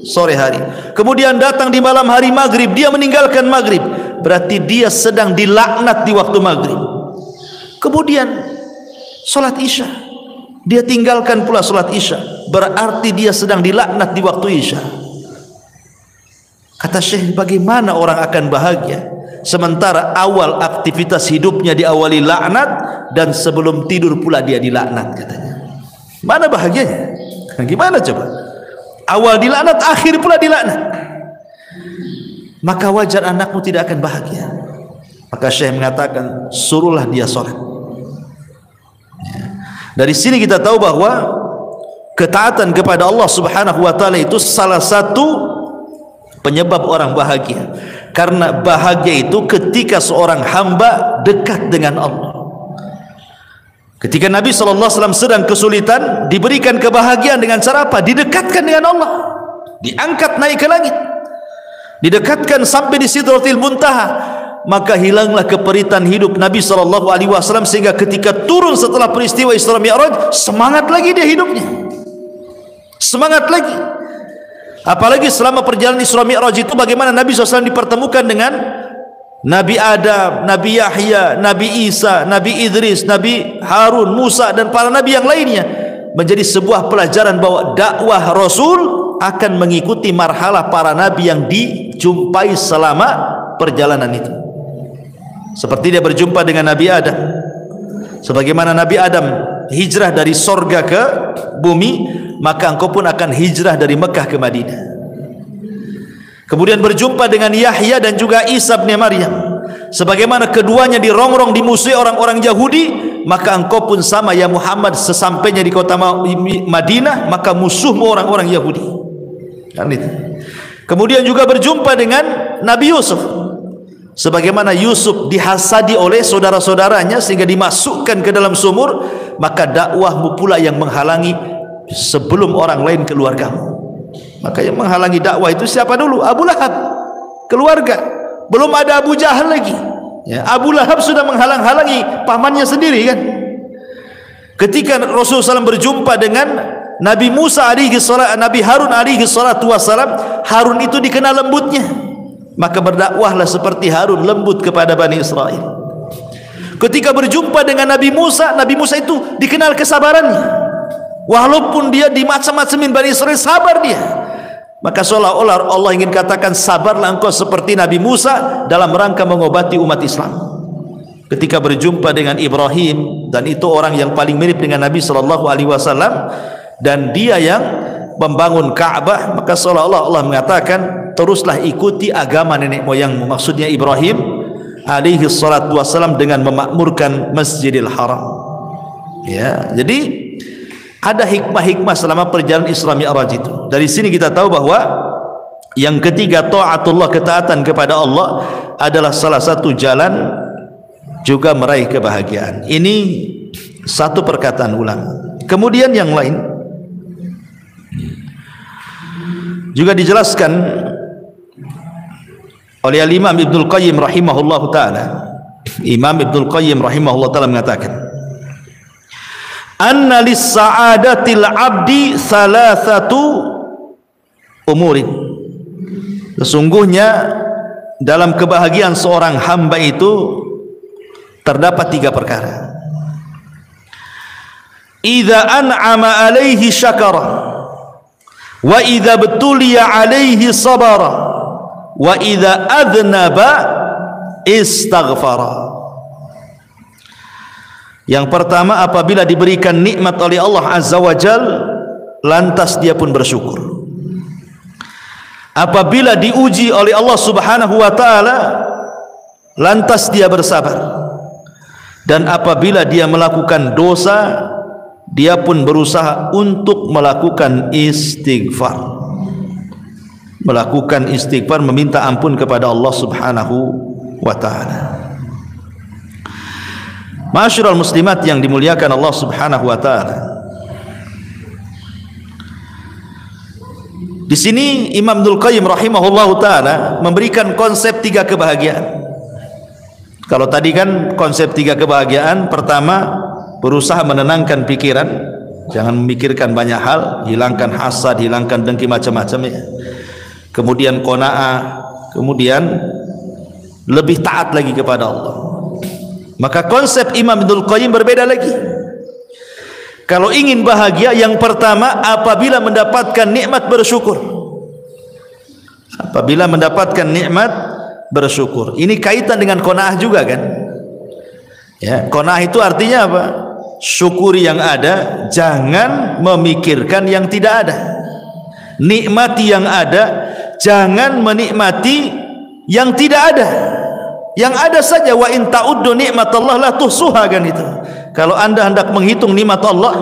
sore hari. Kemudian datang di malam hari maghrib dia meninggalkan maghrib, berarti dia sedang dilaknat di waktu maghrib. Kemudian sholat isya dia tinggalkan pula sholat isya, berarti dia sedang dilaknat di waktu isya. Kata syekh, bagaimana orang akan bahagia sementara awal aktivitas hidupnya diawali laknat dan sebelum tidur pula dia dilaknat katanya. Mana bahagianya? Gimana coba? Awal dilaknat, akhir pula dilaknat. Maka wajar anakmu tidak akan bahagia. Maka syekh mengatakan, suruhlah dia sholat. Dari sini kita tahu bahwa ketaatan kepada Allah Subhanahu wa taala itu salah satu penyebab orang bahagia. Karena bahagia itu ketika seorang hamba dekat dengan Allah. Ketika Nabi SAW sedang kesulitan, diberikan kebahagiaan dengan cara apa? Didekatkan dengan Allah, diangkat naik ke langit, didekatkan sampai di Sidratil Muntaha. Maka hilanglah keperitan hidup Nabi SAW, sehingga ketika turun setelah peristiwa Isra Mi'raj, semangat lagi dia hidupnya, semangat lagi. Apalagi selama perjalanan Isra Mi'raj itu bagaimana Nabi SAW dipertemukan dengan Nabi Adam, Nabi Yahya, Nabi Isa, Nabi Idris, Nabi Harun, Musa dan para Nabi yang lainnya. Menjadi sebuah pelajaran bahwa dakwah Rasul akan mengikuti marhalah para Nabi yang dijumpai selama perjalanan itu. Seperti dia berjumpa dengan Nabi Adam, sebagaimana Nabi Adam hijrah dari sorga ke bumi, maka engkau pun akan hijrah dari Mekah ke Madinah. Kemudian berjumpa dengan Yahya dan juga Isa bin Maryam, sebagaimana keduanya dirongrong dimusuhi orang-orang Yahudi, maka engkau pun sama ya Muhammad, sesampainya di kota Madinah maka musuhmu orang-orang Yahudi. Kan itu. Kemudian juga berjumpa dengan Nabi Yusuf, sebagaimana Yusuf dihasadi oleh saudara-saudaranya sehingga dimasukkan ke dalam sumur, maka dakwahmu pula yang menghalangi sebelum orang lain keluargamu. Maka yang menghalangi dakwah itu siapa dulu? Abu Lahab, keluarga. Belum ada Abu Jahal lagi ya. Abu Lahab sudah menghalang-halangi pamannya sendiri kan. Ketika Rasulullah SAW berjumpa dengan Nabi Musa alaihi salam, Nabi Harun alaihi salatu wassalam, Harun itu dikenal lembutnya, maka berdakwahlah seperti Harun lembut kepada Bani Israel. Ketika berjumpa dengan Nabi Musa itu dikenal kesabarannya, walaupun dia dimacam-macamin Bani Israel, sabar dia. Maka seolah-olah Allah ingin katakan, sabarlah engkau seperti Nabi Musa dalam rangka mengobati umat Islam. Ketika berjumpa dengan Ibrahim, dan itu orang yang paling mirip dengan Nabi SAW, dan dia yang membangun Ka'bah, maka seolah-olah Allah mengatakan, teruslah ikuti agama nenek moyangmu, maksudnya Ibrahim alaihi salatu wassalam, dengan memakmurkan Masjidil Haram ya. Jadi ada hikmah-hikmah selama perjalanan Isra Mi'raj itu. Dari sini kita tahu bahwa yang ketiga, taatullah, ketaatan kepada Allah adalah salah satu jalan juga meraih kebahagiaan. Ini satu perkataan ulama. Kemudian yang lain juga dijelaskan oleh Imam Ibnul Qayyim rahimahullahu taala. Imam Ibnul Qayyim rahimahullahu taala mengatakan, anna lis-sa'adatil 'abdi thalathatu umurin. Sesungguhnya dalam kebahagiaan seorang hamba itu terdapat 3 perkara. Idza an'ama 'alaihi syakara, wa idza betuliya 'alaihi sabara, wa idza adnaba istaghfara. Yang pertama, apabila diberikan nikmat oleh Allah Azza wa Jal, lantas dia pun bersyukur. Apabila diuji oleh Allah Subhanahu wa taala, lantas dia bersabar. Dan apabila dia melakukan dosa, dia pun berusaha untuk melakukan istighfar. Melakukan istighfar, meminta ampun kepada Allah Subhanahu wa taala. Ma'asyiral muslimat yang dimuliakan Allah Subhanahu wa taala. Di sini Imam Ibnul Qayyim rahimahullahu taala memberikan konsep 3 kebahagiaan. Kalau tadi kan konsep 3 kebahagiaan, pertama berusaha menenangkan pikiran, jangan memikirkan banyak hal, hilangkan hasad, hilangkan dengki macam-macam ya. Kemudian qanaah, kemudian lebih taat lagi kepada Allah. Maka konsep Imam Ibnul Qayyim berbeda lagi. Kalau ingin bahagia, yang pertama apabila mendapatkan nikmat bersyukur. Apabila mendapatkan nikmat bersyukur. Ini kaitan dengan qanaah juga kan? Ya, qanaah itu artinya apa? Syukuri yang ada, jangan memikirkan yang tidak ada. Nikmati yang ada, jangan menikmati yang tidak ada. Yang ada saja, wa in ta'uddu nikmatallah la tuhsuha, kan itu. Kalau anda hendak menghitung nikmat Allah,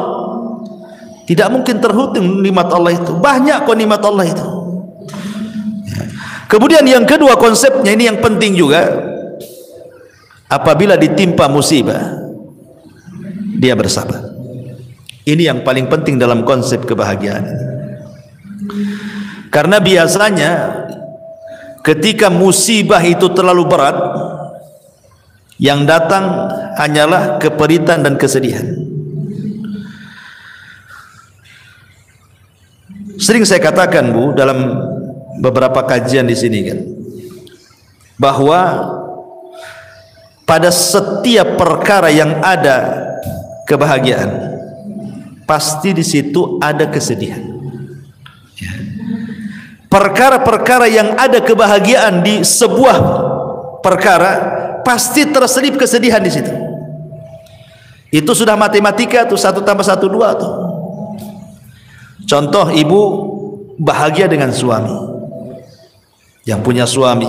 tidak mungkin terhitung nikmat Allah itu. Banyak kok nikmat Allah itu. Kemudian yang kedua konsepnya ini yang penting juga. Apabila ditimpa musibah, dia bersabar. Ini yang paling penting dalam konsep kebahagiaan. Karena biasanya ketika musibah itu terlalu berat, yang datang hanyalah keperitan dan kesedihan. Sering saya katakan, Bu, dalam beberapa kajian di sini kan, bahwa pada setiap perkara yang ada kebahagiaan, pasti di situ ada kesedihan. Perkara-perkara yang ada kebahagiaan di sebuah perkara, pasti terselip kesedihan di situ. Itu sudah matematika tuh, 1 tambah 1 2 tuh. Contoh, ibu bahagia dengan suami, yang punya suami,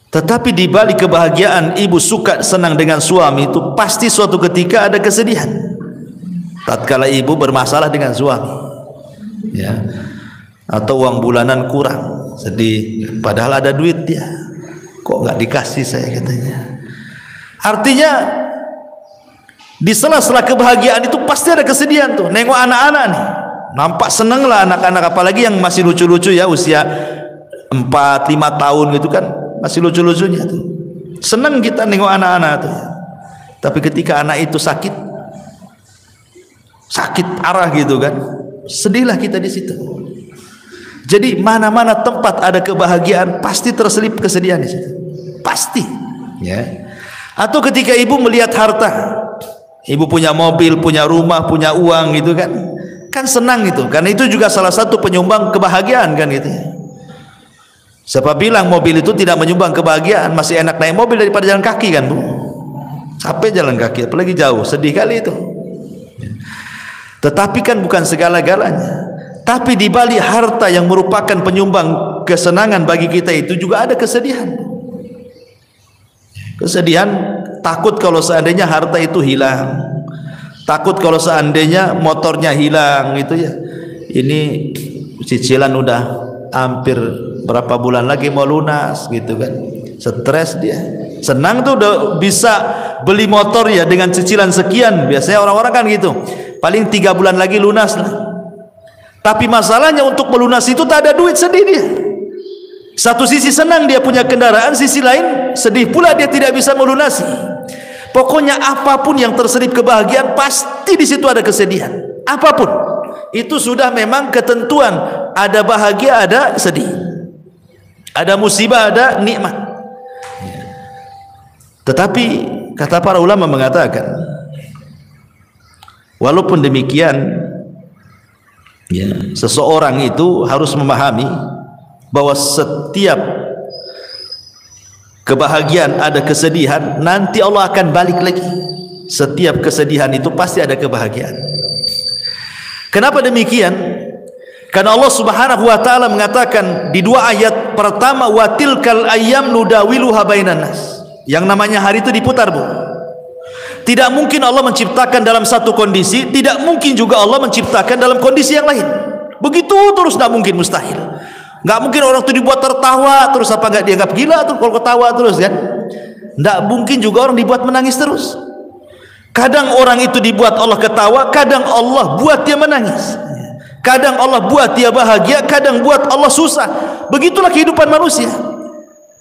tetapi di balik kebahagiaan ibu suka senang dengan suami itu, pasti suatu ketika ada kesedihan. Tatkala ibu bermasalah dengan suami, ya, atau uang bulanan kurang, sedih, padahal ada duit dia, kok nggak dikasih saya, katanya. Artinya di sela-sela kebahagiaan itu pasti ada kesedihan tuh. Nengok anak-anak nih, nampak seneng lah anak-anak, apalagi yang masih lucu-lucu ya, usia 4-5 tahun gitu kan, masih lucu-lucunya tuh. Seneng kita nengok anak-anak tuh ya. Tapi ketika anak itu sakit arah gitu kan, sedihlah kita di situ. Jadi mana-mana tempat ada kebahagiaan, pasti terselip kesedihan di situ, pasti, ya. Atau ketika ibu melihat harta, ibu punya mobil, punya rumah, punya uang gitu kan senang itu, karena itu juga salah satu penyumbang kebahagiaan kan gitu ya. Siapa bilang mobil itu tidak menyumbang kebahagiaan? Masih enak naik mobil daripada jalan kaki kan, Bu. Capek jalan kaki, apalagi jauh, sedih kali itu. Tetapi kan bukan segala-galanya. Tapi di balik harta yang merupakan penyumbang kesenangan bagi kita itu juga ada kesedihan. Kesedihan, takut kalau seandainya harta itu hilang, takut kalau seandainya motornya hilang gitu ya. Ini cicilan udah hampir berapa bulan lagi mau lunas gitu kan, stres dia. Senang tuh udah bisa beli motor ya dengan cicilan sekian, biasanya orang-orang kan gitu, paling 3 bulan lagi lunas lah. Tapi masalahnya untuk melunasi itu tak ada duit, sedih dia. Satu sisi senang dia punya kendaraan, sisi lain sedih pula dia tidak bisa melunasi. Pokoknya apapun yang terselip kebahagiaan, pasti di situ ada kesedihan. Apapun itu sudah memang ketentuan, ada bahagia, ada sedih, ada musibah, ada nikmat. Tetapi kata para ulama mengatakan, walaupun demikian, ya, seseorang itu harus memahami bahwa setiap kebahagiaan ada kesedihan, nanti Allah akan balik lagi. Setiap kesedihan itu pasti ada kebahagiaan. Kenapa demikian? Karena Allah Subhanahu wa taala mengatakan di 2 ayat pertama, wa tilkal ayyam nudawiluha bainan nas. Yang namanya hari itu diputar, Bu. Tidak mungkin Allah menciptakan dalam satu kondisi, tidak mungkin juga Allah menciptakan dalam kondisi yang lain. Begitu terus, tidak mungkin, mustahil. Nggak mungkin orang itu dibuat tertawa terus, apa nggak dianggap gila tuh kalau ketawa terus kan? Nggak mungkin juga orang dibuat menangis terus. Kadang orang itu dibuat Allah ketawa, kadang Allah buat dia menangis. Kadang Allah buat dia bahagia, kadang buat Allah susah. Begitulah kehidupan manusia.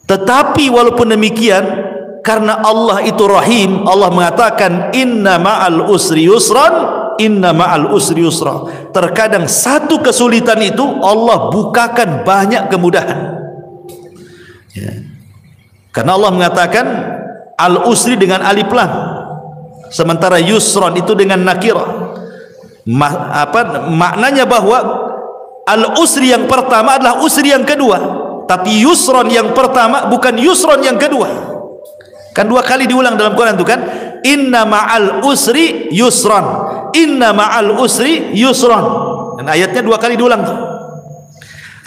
Tetapi walaupun demikian, karena Allah itu Rahim, Allah mengatakan inna ma'al usri yusran, inna ma'al usri yusra. Terkadang satu kesulitan itu Allah bukakan banyak kemudahan, ya. Karena Allah mengatakan al usri dengan alif lam, sementara yusran itu dengan nakirah. Maknanya bahwa al usri yang pertama adalah usri yang kedua, tapi yusran yang pertama bukan yusran yang kedua. Kan 2 kali diulang dalam Quran itu kan, inna ma'al usri yusran, inna ma'al usri yusran. Dan ayatnya 2 kali diulang tuh.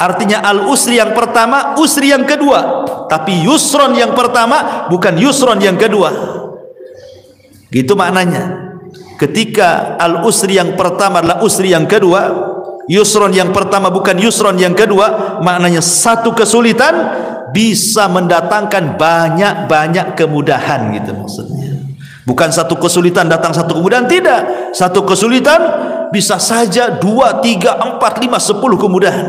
Artinya al usri yang pertama, usri yang kedua, tapi yusran yang pertama bukan yusran yang kedua. Gitu maknanya. Ketika al-usri yang pertama adalah usri yang kedua, yusron yang pertama bukan yusron yang kedua, maknanya satu kesulitan bisa mendatangkan banyak-banyak kemudahan, gitu maksudnya. Bukan satu kesulitan datang satu kemudahan, tidak. Satu kesulitan bisa saja 2, 3, 4, 5, 10 kemudahan.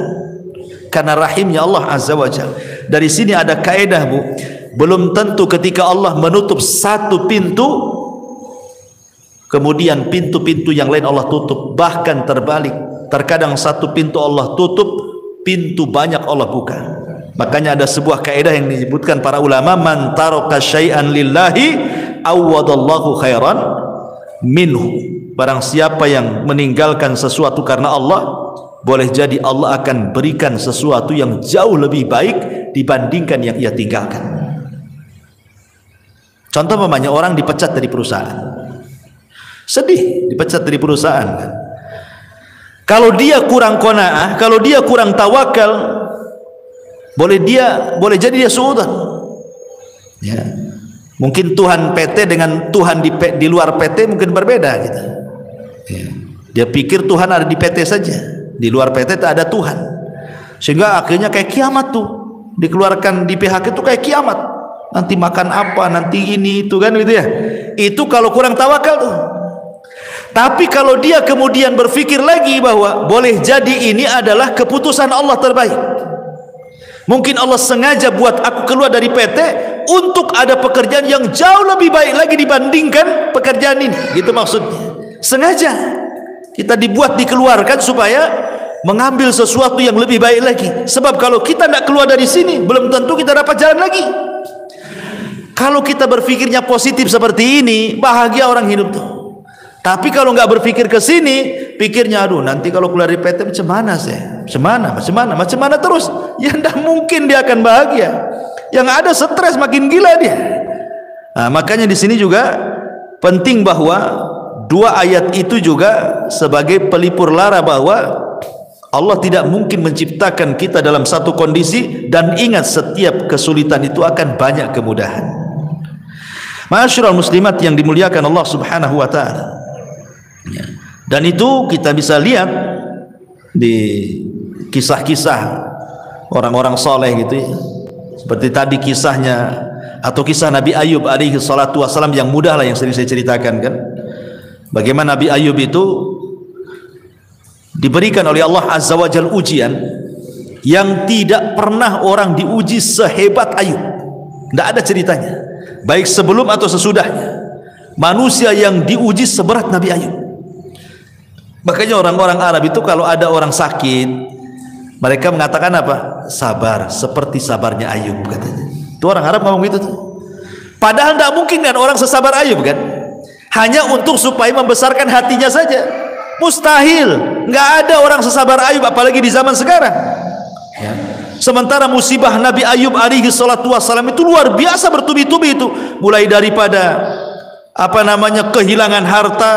Karena rahimnya Allah Azza wa Jalla. Dari sini ada kaedah, Bu. Belum tentu ketika Allah menutup satu pintu, kemudian pintu-pintu yang lain Allah tutup. Bahkan terbalik. Terkadang satu pintu Allah tutup, pintu banyak Allah buka. Makanya ada sebuah kaedah yang disebutkan para ulama, man taraka syai'an lillahi awwadallahu khairan minhu. Barang siapa yang meninggalkan sesuatu karena Allah, boleh jadi Allah akan berikan sesuatu yang jauh lebih baik dibandingkan yang ia tinggalkan. Contoh namanya orang dipecat dari perusahaan. Sedih dipecat dari perusahaan kan? Kalau dia kurang qanaah, kalau dia kurang tawakal, boleh jadi dia suudzon. Ya. Mungkin Tuhan PT dengan Tuhan di luar PT mungkin berbeda gitu. Ya. Dia pikir Tuhan ada di PT saja, di luar PT tak ada Tuhan. Sehingga akhirnya kayak kiamat tuh. Dikeluarkan di PHK itu kayak kiamat. Nanti makan apa, nanti ini itu kan gitu ya. Itu kalau kurang tawakal tuh. Tapi kalau dia kemudian berpikir lagi bahwa boleh jadi ini adalah keputusan Allah terbaik. Mungkin Allah sengaja buat aku keluar dari PT untuk ada pekerjaan yang jauh lebih baik lagi dibandingkan pekerjaan ini. Gitu maksudnya. Sengaja kita dibuat dikeluarkan supaya mengambil sesuatu yang lebih baik lagi. Sebab kalau kita tidak keluar dari sini, belum tentu kita dapat jalan lagi. Kalau kita berpikirnya positif seperti ini, bahagia orang hidup tuh. Tapi kalau nggak berpikir ke sini, pikirnya aduh nanti kalau keluar dari PT macam mana saya? Macam mana terus? Ya tidak mungkin dia akan bahagia. Yang ada stres, makin gila dia. Nah, makanya di sini juga penting bahwa dua ayat itu juga sebagai pelipur lara bahwa Allah tidak mungkin menciptakan kita dalam satu kondisi, dan ingat setiap kesulitan itu akan banyak kemudahan. Ma'asyiral muslimat yang dimuliakan Allah Subhanahu wa taala. Ya. Dan itu kita bisa lihat di kisah-kisah orang-orang soleh gitu ya. Seperti tadi kisahnya atau kisah Nabi Ayub alaihi salatu wassalam yang mudah lah yang sering saya ceritakan kan. Bagaimana Nabi Ayub itu diberikan oleh Allah Azza wa Jalla ujian yang tidak pernah orang diuji sehebat Ayub. Tidak ada ceritanya. Baik sebelum atau sesudahnya. Manusia yang diuji seberat Nabi Ayub. Makanya orang-orang Arab itu kalau ada orang sakit, mereka mengatakan apa? Sabar, seperti sabarnya Ayub katanya. Itu orang Arab ngomong gitu tuh. Padahal tidak mungkin kan orang sesabar Ayub kan? Hanya untuk supaya membesarkan hatinya saja. Mustahil. Nggak ada orang sesabar Ayub apalagi di zaman sekarang. Ya. Sementara musibah Nabi Ayub alaihi salatu wassalam itu luar biasa bertubi-tubi itu. Mulai daripada kehilangan harta,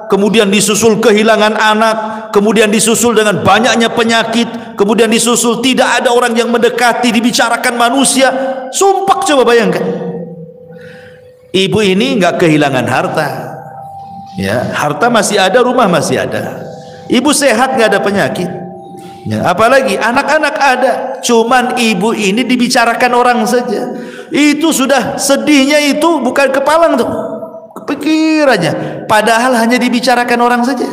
kemudian disusul kehilangan anak, kemudian disusul dengan banyaknya penyakit, kemudian disusul tidak ada orang yang mendekati, dibicarakan manusia. Sumpah, coba bayangkan. Ibu ini nggak kehilangan harta, ya, harta masih ada, rumah masih ada, ibu sehat, nggak ada penyakit, ya, apalagi anak-anak ada, cuman ibu ini dibicarakan orang saja. Itu sudah sedihnya itu bukan kepalang tuh, pikirannya, padahal hanya dibicarakan orang saja.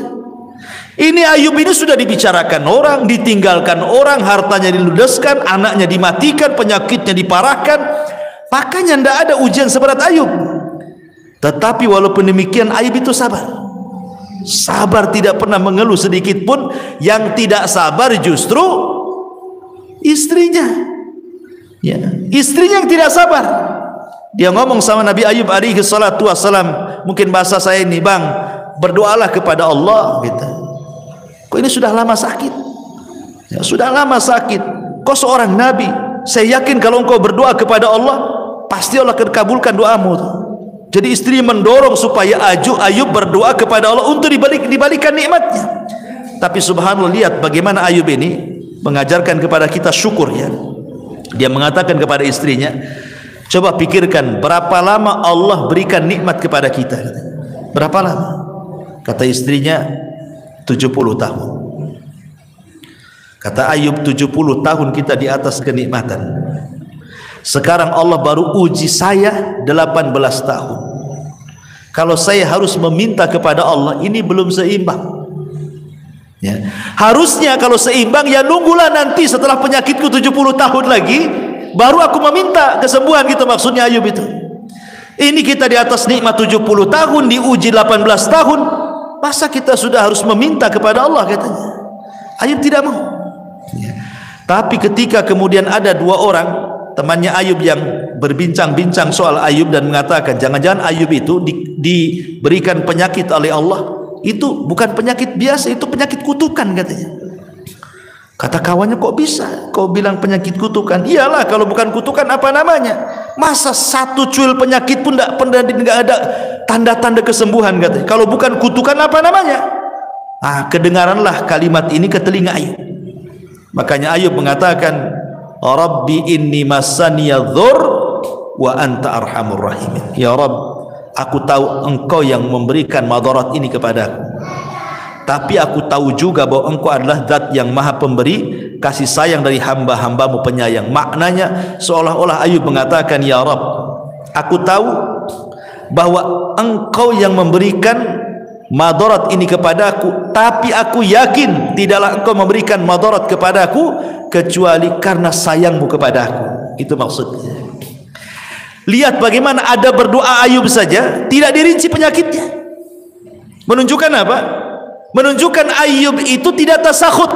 Ini Ayub ini sudah dibicarakan orang, ditinggalkan orang, hartanya diludeskan, anaknya dimatikan, penyakitnya diparahkan. Makanya tidak ada ujian seberat Ayub. Tetapi walaupun demikian Ayub itu sabar. Sabar, tidak pernah mengeluh sedikit pun. Yang tidak sabar justru istrinya, ya, istrinya yang tidak sabar. Dia ngomong sama Nabi Ayub alaihi salatu wassalam, mungkin bahasa saya ini, bang, berdoalah kepada Allah gitu. Kok ini sudah lama sakit, ya, sudah lama sakit, kau seorang nabi, saya yakin kalau engkau berdoa kepada Allah pasti Allah akan kabulkan doamu. Jadi istri mendorong supaya Ayub berdoa kepada Allah untuk dibalikan nikmatnya. Tapi subhanallah, lihat bagaimana Ayub ini mengajarkan kepada kita syukur ya. Dia mengatakan kepada istrinya, coba pikirkan berapa lama Allah berikan nikmat kepada kita. Berapa lama? Kata istrinya 70 tahun. Kata Ayub, 70 tahun kita di atas kenikmatan. Sekarang Allah baru uji saya 18 tahun. Kalau saya harus meminta kepada Allah, ini belum seimbang. Ya. Harusnya kalau seimbang, ya nunggulah nanti setelah penyakitku 70 tahun lagi, baru aku meminta kesembuhan, gitu maksudnya Ayub itu. Ini kita di atas nikmat 70 tahun, diuji 18 tahun, masa kita sudah harus meminta kepada Allah, katanya. Ayub tidak mau. Ya. Tapi ketika kemudian ada dua orang temannya Ayub yang berbincang-bincang soal Ayub dan mengatakan jangan-jangan Ayub itu diberikan penyakit oleh Allah, itu bukan penyakit biasa, itu penyakit kutukan, katanya. Kata kawannya, kok bisa kau bilang penyakit kutukan? Iyalah, kalau bukan kutukan apa namanya? Masa satu cuil penyakit pun tidak ada tanda-tanda kesembuhan, katanya. Kalau bukan kutukan apa namanya? Kedengaranlah kalimat ini ke telinga Ayub. Makanya Ayub mengatakan, Rabbi inni massaniya dhur wa anta arhamur rahimin. Ya Rabb, aku tahu engkau yang memberikan madarat ini kepadaku, tapi aku tahu juga bahwa engkau adalah zat yang maha pemberi kasih sayang dari hamba-hambamu penyayang. Maknanya seolah-olah Ayub mengatakan, ya Rabb, aku tahu bahwa engkau yang memberikan madarat ini kepadaku, tapi aku yakin tidaklah engkau memberikan madarat kepadaku kecuali karena sayangmu kepadaku. Itu maksudnya. Lihat bagaimana ada berdoa Ayub saja tidak dirinci penyakitnya. Menunjukkan apa? Menunjukkan Ayub itu tidak tasahud.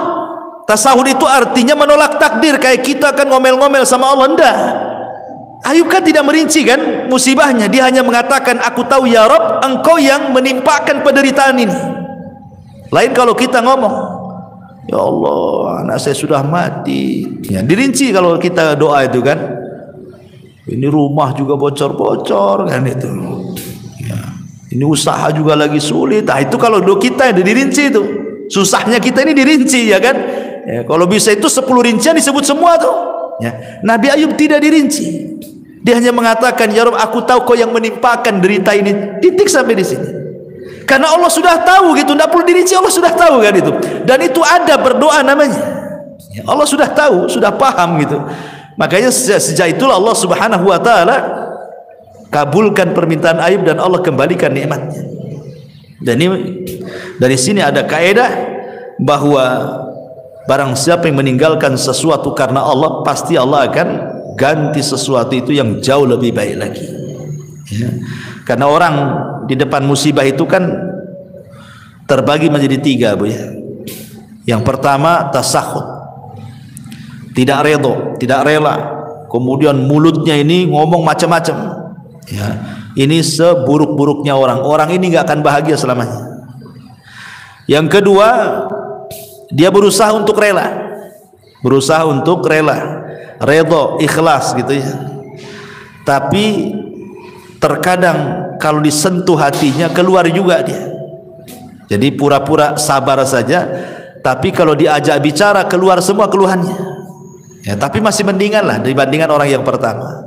Tasahud itu artinya menolak takdir, kayak kita kan ngomel-ngomel sama Allah. Enggak. Ayub kan tidak merinci kan musibahnya, dia hanya mengatakan, aku tahu ya Rabb, engkau yang menimpakan penderitaan ini. Lain kalau kita ngomong, ya Allah, anak saya sudah mati, ya, dirinci kalau kita doa itu kan. Ini rumah juga bocor-bocor kan itu, ya. Ini usaha juga lagi sulit. Itu kalau doa kita itu dirinci, itu susahnya kita ini dirinci, ya kan. Ya, kalau bisa itu 10 rincian disebut semua tuh, ya. Nabi Ayub tidak dirinci. Dia hanya mengatakan, ya Rabb, aku tahu kau yang menimpakan derita ini. Titik sampai di sini. Karena Allah sudah tahu gitu, tidak perlu dirinci, Allah sudah tahu kan itu. Dan itu ada berdoa namanya. Ya, Allah sudah tahu, sudah paham gitu. Makanya sejak itulah Allah Subhanahu wa taala kabulkan permintaan Ayub dan Allah kembalikan nikmatnya. Dan ini dari sini ada kaidah bahwa barang siapa yang meninggalkan sesuatu karena Allah, pasti Allah akan ganti sesuatu itu yang jauh lebih baik lagi, ya. Karena orang di depan musibah itu kan terbagi menjadi 3, Bu, ya. Yang pertama tasahud, tidak redha, tidak rela, kemudian mulutnya ini ngomong macam-macam, ya. Ini seburuk-buruknya orang ini nggak akan bahagia selamanya. Yang kedua, dia berusaha untuk rela, redha, ikhlas gitu ya. Tapi terkadang kalau disentuh hatinya keluar juga dia. Jadi pura-pura sabar saja, tapi kalau diajak bicara keluar semua keluhannya. Ya, tapi masih mendingan lah dibandingkan orang yang pertama.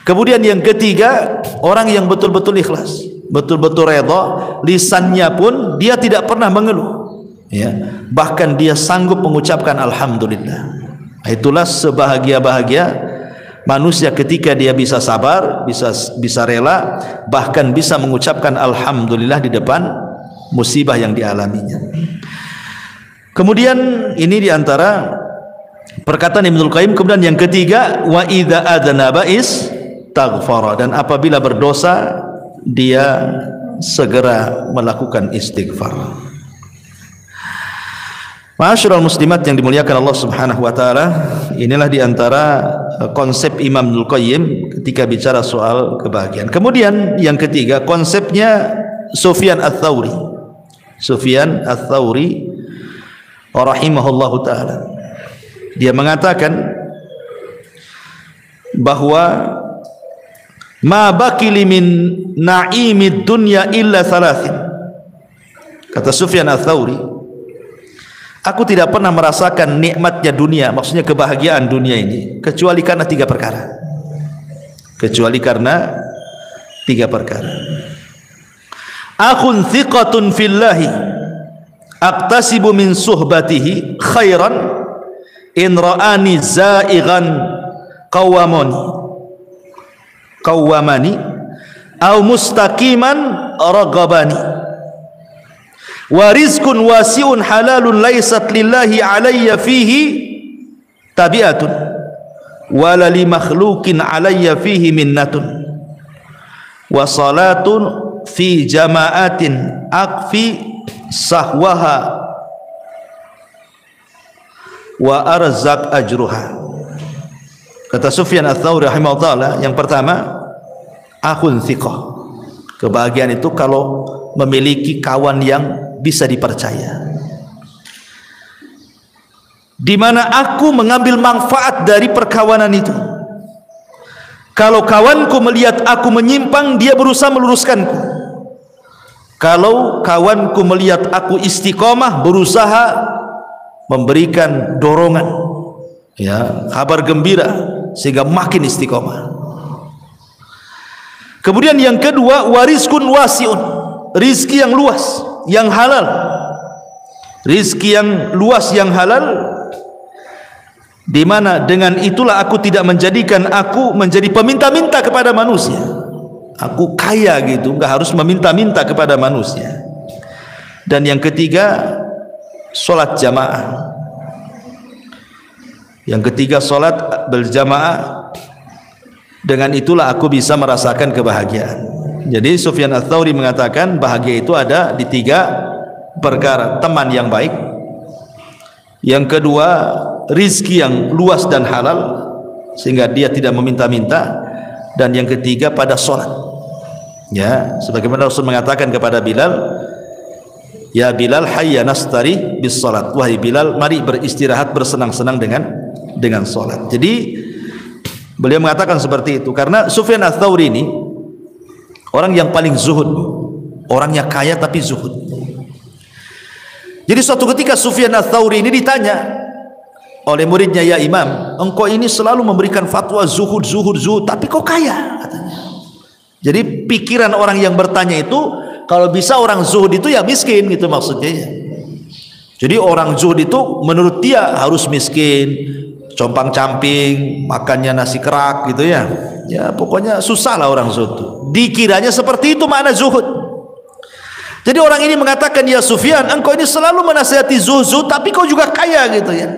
Kemudian yang ketiga, orang yang betul-betul ikhlas, betul-betul redha, lisannya pun dia tidak pernah mengeluh, ya. Bahkan dia sanggup mengucapkan alhamdulillah. Itulah sebahagia-bahagia manusia ketika dia bisa sabar, bisa rela, bahkan bisa mengucapkan alhamdulillah di depan musibah yang dialaminya. Kemudian ini diantara perkataan Ibnul Qayyim. Kemudian yang ketiga, wa idza adnaba istaghfara, dan apabila berdosa dia segera melakukan istighfar. Ma'asyiral muslimat yang dimuliakan Allah Subhanahu wa taala, inilah diantara konsep Imam Ibnul Qayyim ketika bicara soal kebahagiaan. Kemudian yang ketiga, konsepnya Sufyan Ats-Tsauri. Sufyan Ats-Tsauri rahimahullahu taala, dia mengatakan bahwa ma baqili min na'imid dunya illa thalathin. Kata Sufyan Ats-Tsauri, aku tidak pernah merasakan nikmatnya dunia, maksudnya kebahagiaan dunia ini, kecuali karena 3 perkara. akhun thiqatun fillahi aqtasibu min suhbatihi khairan in ra'ani za'ighan qawwamani aw mustaqiman ragabani wa rizqun wasi'un halalun laysat lillahi alayya fihi tabi'atun wa la li makhluqin alayya fihi minnatun wa salatun fi jama'atin akfi sahwaha wa arzak ajruha. Kata Sufyan Ats-Tsauri rahimahullah, yang pertama akhun thiqah. Kebahagiaan itu kalau memiliki kawan yang bisa dipercaya, di mana aku mengambil manfaat dari perkawanan itu. Kalau kawanku melihat aku menyimpang, dia berusaha meluruskanku. Kalau kawanku melihat aku istiqomah, berusaha memberikan dorongan, ya, kabar gembira sehingga makin istiqomah. Kemudian yang kedua, warizkun wasiun, rizki yang luas, yang halal. Rizki yang luas, yang halal, di mana dengan itulah aku tidak menjadikan aku menjadi peminta-minta kepada manusia. Aku kaya gitu, enggak harus meminta-minta kepada manusia. Dan yang ketiga, solat jamaah. Yang ketiga, solat berjamaah. Dengan itulah aku bisa merasakan kebahagiaan. Jadi Sufyan Ats-Tsauri mengatakan bahagia itu ada di 3 perkara: teman yang baik, yang kedua rizki yang luas dan halal sehingga dia tidak meminta-minta, dan yang ketiga pada solat. Ya, sebagaimana Rasul mengatakan kepada Bilal, ya Bilal, hayya nastari bis salat, wahai Bilal, mari beristirahat, bersenang-senang dengan solat. Jadi beliau mengatakan seperti itu karena Sufyan Ats-Tsauri ini orang yang paling zuhud, orangnya kaya tapi zuhud. Jadi suatu ketika Sufyan Ats-Tsauri ini ditanya oleh muridnya, ya Imam, engkau ini selalu memberikan fatwa zuhud, tapi kok kaya, katanya. Jadi pikiran orang yang bertanya itu, kalau bisa orang zuhud itu ya miskin gitu maksudnya ya. Jadi orang zuhud itu menurut dia harus miskin, compang-camping, makannya nasi kerak gitu ya. Ya pokoknya susah lah orang zuhud. Dikiranya seperti itu makna zuhud. Jadi orang ini mengatakan, ya Sufyan, engkau ini selalu menasihati zuhud, tapi kau juga kaya gitu ya.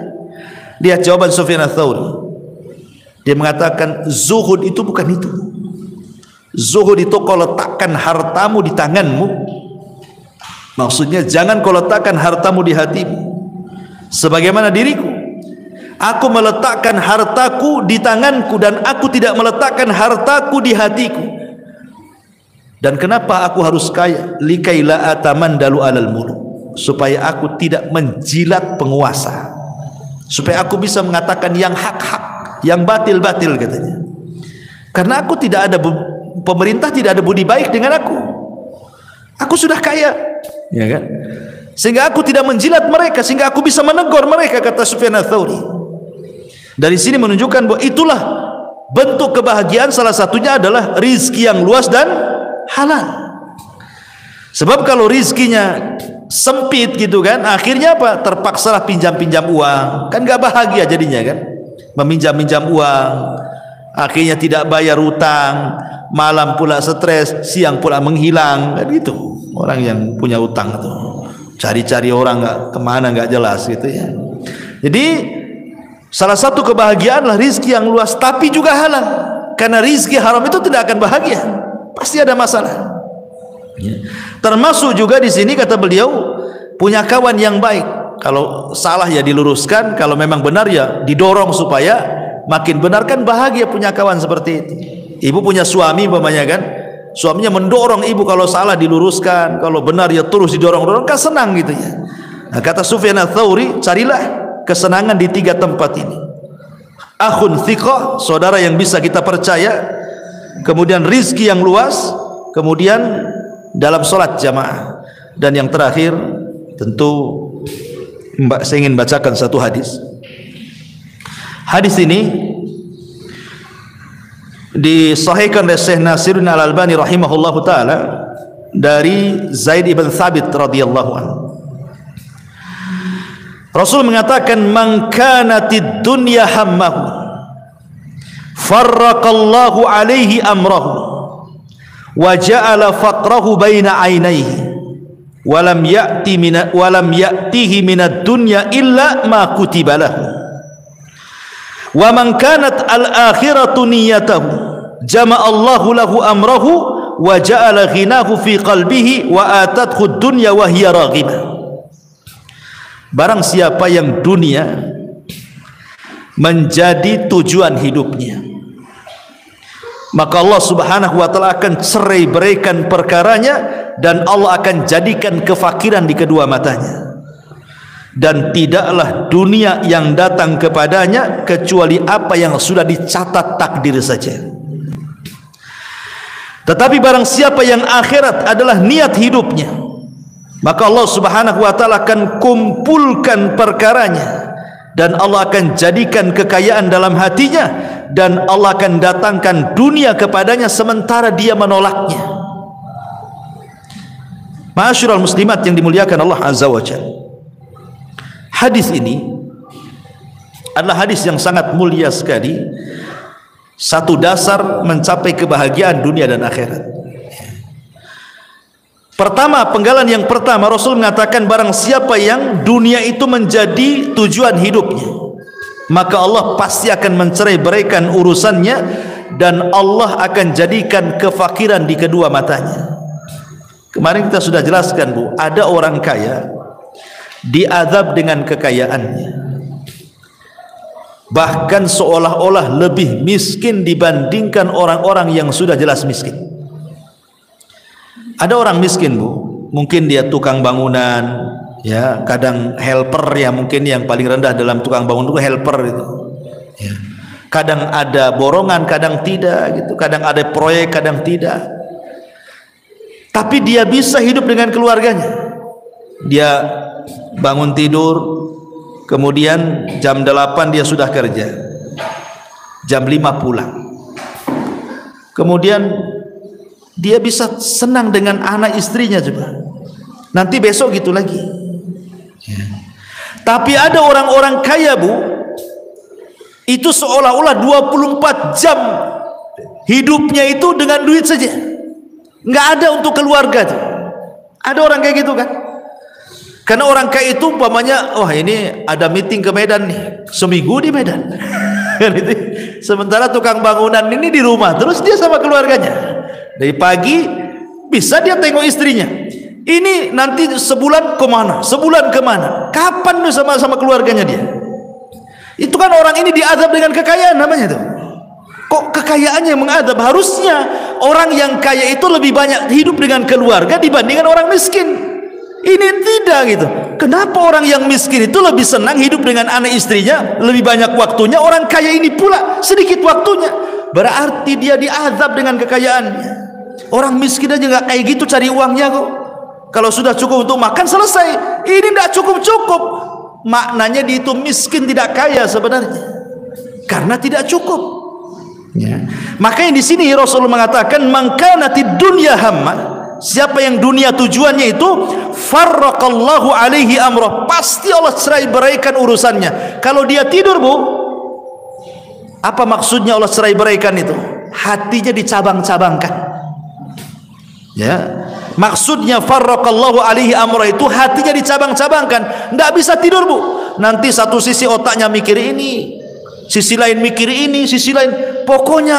Lihat jawaban Sufyan Ats-Tsauri. Dia mengatakan zuhud itu bukan itu. Zuhud itu kau letakkan hartamu di tanganmu. Maksudnya jangan kau letakkan hartamu di hatimu. Sebagaimana diriku, aku meletakkan hartaku di tanganku dan aku tidak meletakkan hartaku di hatiku. Dan kenapa aku harus kaya? Likaila atamandalu alal muluk, supaya aku tidak menjilat penguasa, supaya aku bisa mengatakan yang hak-hak, yang batil-batil katanya. Karena aku tidak ada, pemerintah tidak ada budi baik dengan aku. Aku sudah kaya, ya kan? Sehingga aku tidak menjilat mereka, sehingga aku bisa menegur mereka, kata Sufyan Ats-Tsauri. Dari sini menunjukkan bahwa itulah bentuk kebahagiaan, salah satunya adalah rizki yang luas dan halal. Sebab kalau rizkinya sempit gitu kan, akhirnya apa? Terpaksalah pinjam-pinjam uang, kan gak bahagia jadinya kan, meminjam-minjam uang, akhirnya tidak bayar utang, malam pula stres, siang pula menghilang, kan gitu. Orang yang punya utang itu cari-cari orang nggak kemana, nggak jelas gitu ya. Jadi salah satu kebahagiaan adalah rizki yang luas tapi juga halal, karena rizki haram itu tidak akan bahagia, pasti ada masalah ya. Termasuk juga di sini kata beliau, punya kawan yang baik, kalau salah ya diluruskan, kalau memang benar ya didorong supaya makin benar, kan bahagia punya kawan seperti itu. Ibu punya suami umpamanya kan, suaminya mendorong ibu, kalau salah diluruskan, kalau benar ya terus didorong-dorong, kan senang gitu ya. Nah, kata Sufyan Ats-Tsauri, carilah kesenangan di 3 tempat ini: akhun thiqah, saudara yang bisa kita percaya, kemudian rizki yang luas, kemudian dalam solat jamaah, dan yang terakhir tentu saya ingin bacakan satu hadis. Hadis ini disahihkan oleh Syekh Nasiruddin Al-Albani rahimahullahu taala dari Zaid ibn Thabit radhiyallahu anhu. Rasul mengatakan, man kanatid dunya hammahu farraqallahu alaihi amrahu wa ja'ala faqrahu baina ainaihi wa lam ya'tihi minad dunya illa ma kutiba lahu wa man kanat al-akhiratu niyyatahu jama'allahu lahu amrahu wa ja'ala ghinahu fi qalbihi wa atathu ad-dunya wa hiya raghibah. Barang siapa yang dunia menjadi tujuan hidupnya, maka Allah subhanahu wa ta'ala akan cerai beraikan perkaranya, dan Allah akan jadikan kefakiran di kedua matanya, dan tidaklah dunia yang datang kepadanya kecuali apa yang sudah dicatat takdir saja. Tetapi barang siapa yang akhirat adalah niat hidupnya, maka Allah subhanahu wa ta'ala akan kumpulkan perkaranya, dan Allah akan jadikan kekayaan dalam hatinya, dan Allah akan datangkan dunia kepadanya sementara dia menolaknya. Ma'asyiral muslimat yang dimuliakan Allah azza wa jalla, hadis ini adalah hadis yang sangat mulia sekali, satu dasar mencapai kebahagiaan dunia dan akhirat. Pertama, penggalan yang pertama, Rasul mengatakan barang siapa yang dunia itu menjadi tujuan hidupnya, maka Allah pasti akan mencerai beraikan urusannya, dan Allah akan jadikan kefakiran di kedua matanya. Kemarin kita sudah jelaskan, Bu, ada orang kaya diazab dengan kekayaannya, bahkan seolah-olah lebih miskin dibandingkan orang-orang yang sudah jelas miskin. Ada orang miskin, Bu, mungkin dia tukang bangunan, ya, kadang helper, ya, mungkin yang paling rendah dalam tukang bangunan itu helper itu, ya. Kadang ada borongan, kadang tidak, gitu. Kadang ada proyek, kadang tidak. Tapi dia bisa hidup dengan keluarganya. Dia bangun tidur, kemudian jam 8 dia sudah kerja, jam 5 pulang, kemudian dia bisa senang dengan anak istrinya juga. Nanti besok gitu lagi. Ya. Tapi ada orang-orang kaya, Bu, itu seolah-olah 24 jam hidupnya itu dengan duit saja, nggak ada untuk keluarga tuh. Ada orang kayak gitu kan? Karena orang kaya itu umpamanya, oh ini ada meeting ke Medan nih, seminggu di Medan. Sementara tukang bangunan ini di rumah terus dia sama keluarganya. Dari pagi bisa dia tengok istrinya, ini nanti sebulan kemana, sebulan kemana, kapan tuh sama keluarganya dia. Itu kan orang ini diazab dengan kekayaan namanya tuh. Kok kekayaannya yang mengadab? Harusnya orang yang kaya itu lebih banyak hidup dengan keluarga dibandingkan orang miskin. Ini tidak gitu. Kenapa orang yang miskin itu lebih senang hidup dengan anak istrinya, lebih banyak waktunya? Orang kaya ini pula sedikit waktunya. Berarti dia diazab dengan kekayaannya. Orang miskin aja nggak kayak gitu cari uangnya kok. Kalau sudah cukup untuk makan selesai. Ini tidak cukup-cukup. Maknanya dia itu miskin, tidak kaya sebenarnya, karena tidak cukup. Ya. Makanya di sini Rasulullah mengatakan, man kanatid dunya hamma, siapa yang dunia tujuannya itu, farraqallahu alaihi amrah, pasti Allah cerai beraikan urusannya. Kalau dia tidur, Bu, apa maksudnya Allah cerai beraikan itu? Hatinya dicabang-cabangkan. Ya, maksudnya farraqallahu alaihi amrah itu hatinya dicabang-cabangkan, tidak bisa tidur, Bu. Nanti satu sisi otaknya mikir ini, sisi lain mikir ini, sisi lain, pokoknya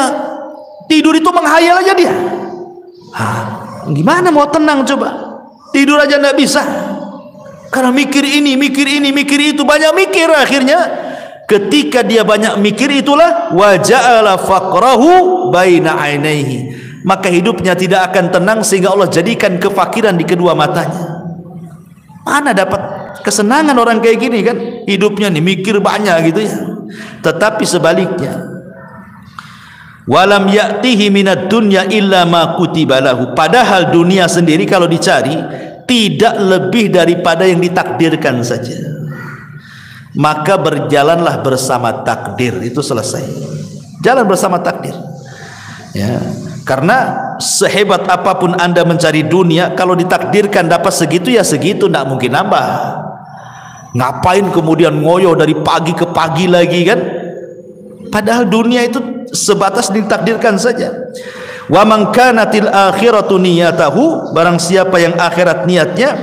tidur itu menghayal aja dia. Gimana mau tenang coba? Tidur aja tidak bisa, karena mikir ini, mikir ini, mikir itu, banyak mikir. Akhirnya ketika dia banyak mikir itulah wa ja'ala faqrahu baina ainaihi, maka hidupnya tidak akan tenang sehingga Allah jadikan kefakiran di kedua matanya. Mana dapat kesenangan orang kayak gini kan? Hidupnya nih mikir banyak gitu ya. Tetapi sebaliknya, walam ya'tihi minad dunya illa ma kutiba lahu, padahal dunia sendiri kalau dicari tidak lebih daripada yang ditakdirkan saja. Maka berjalanlah bersama takdir, itu selesai. Jalan bersama takdir. Ya. Karena sehebat apapun Anda mencari dunia, kalau ditakdirkan dapat segitu ya segitu, tidak mungkin nambah. Ngapain kemudian ngoyo dari pagi ke pagi lagi kan? Padahal dunia itu sebatas ditakdirkan saja. Wa man kanatil akhiratu niyatahu, barang siapa yang akhirat niatnya,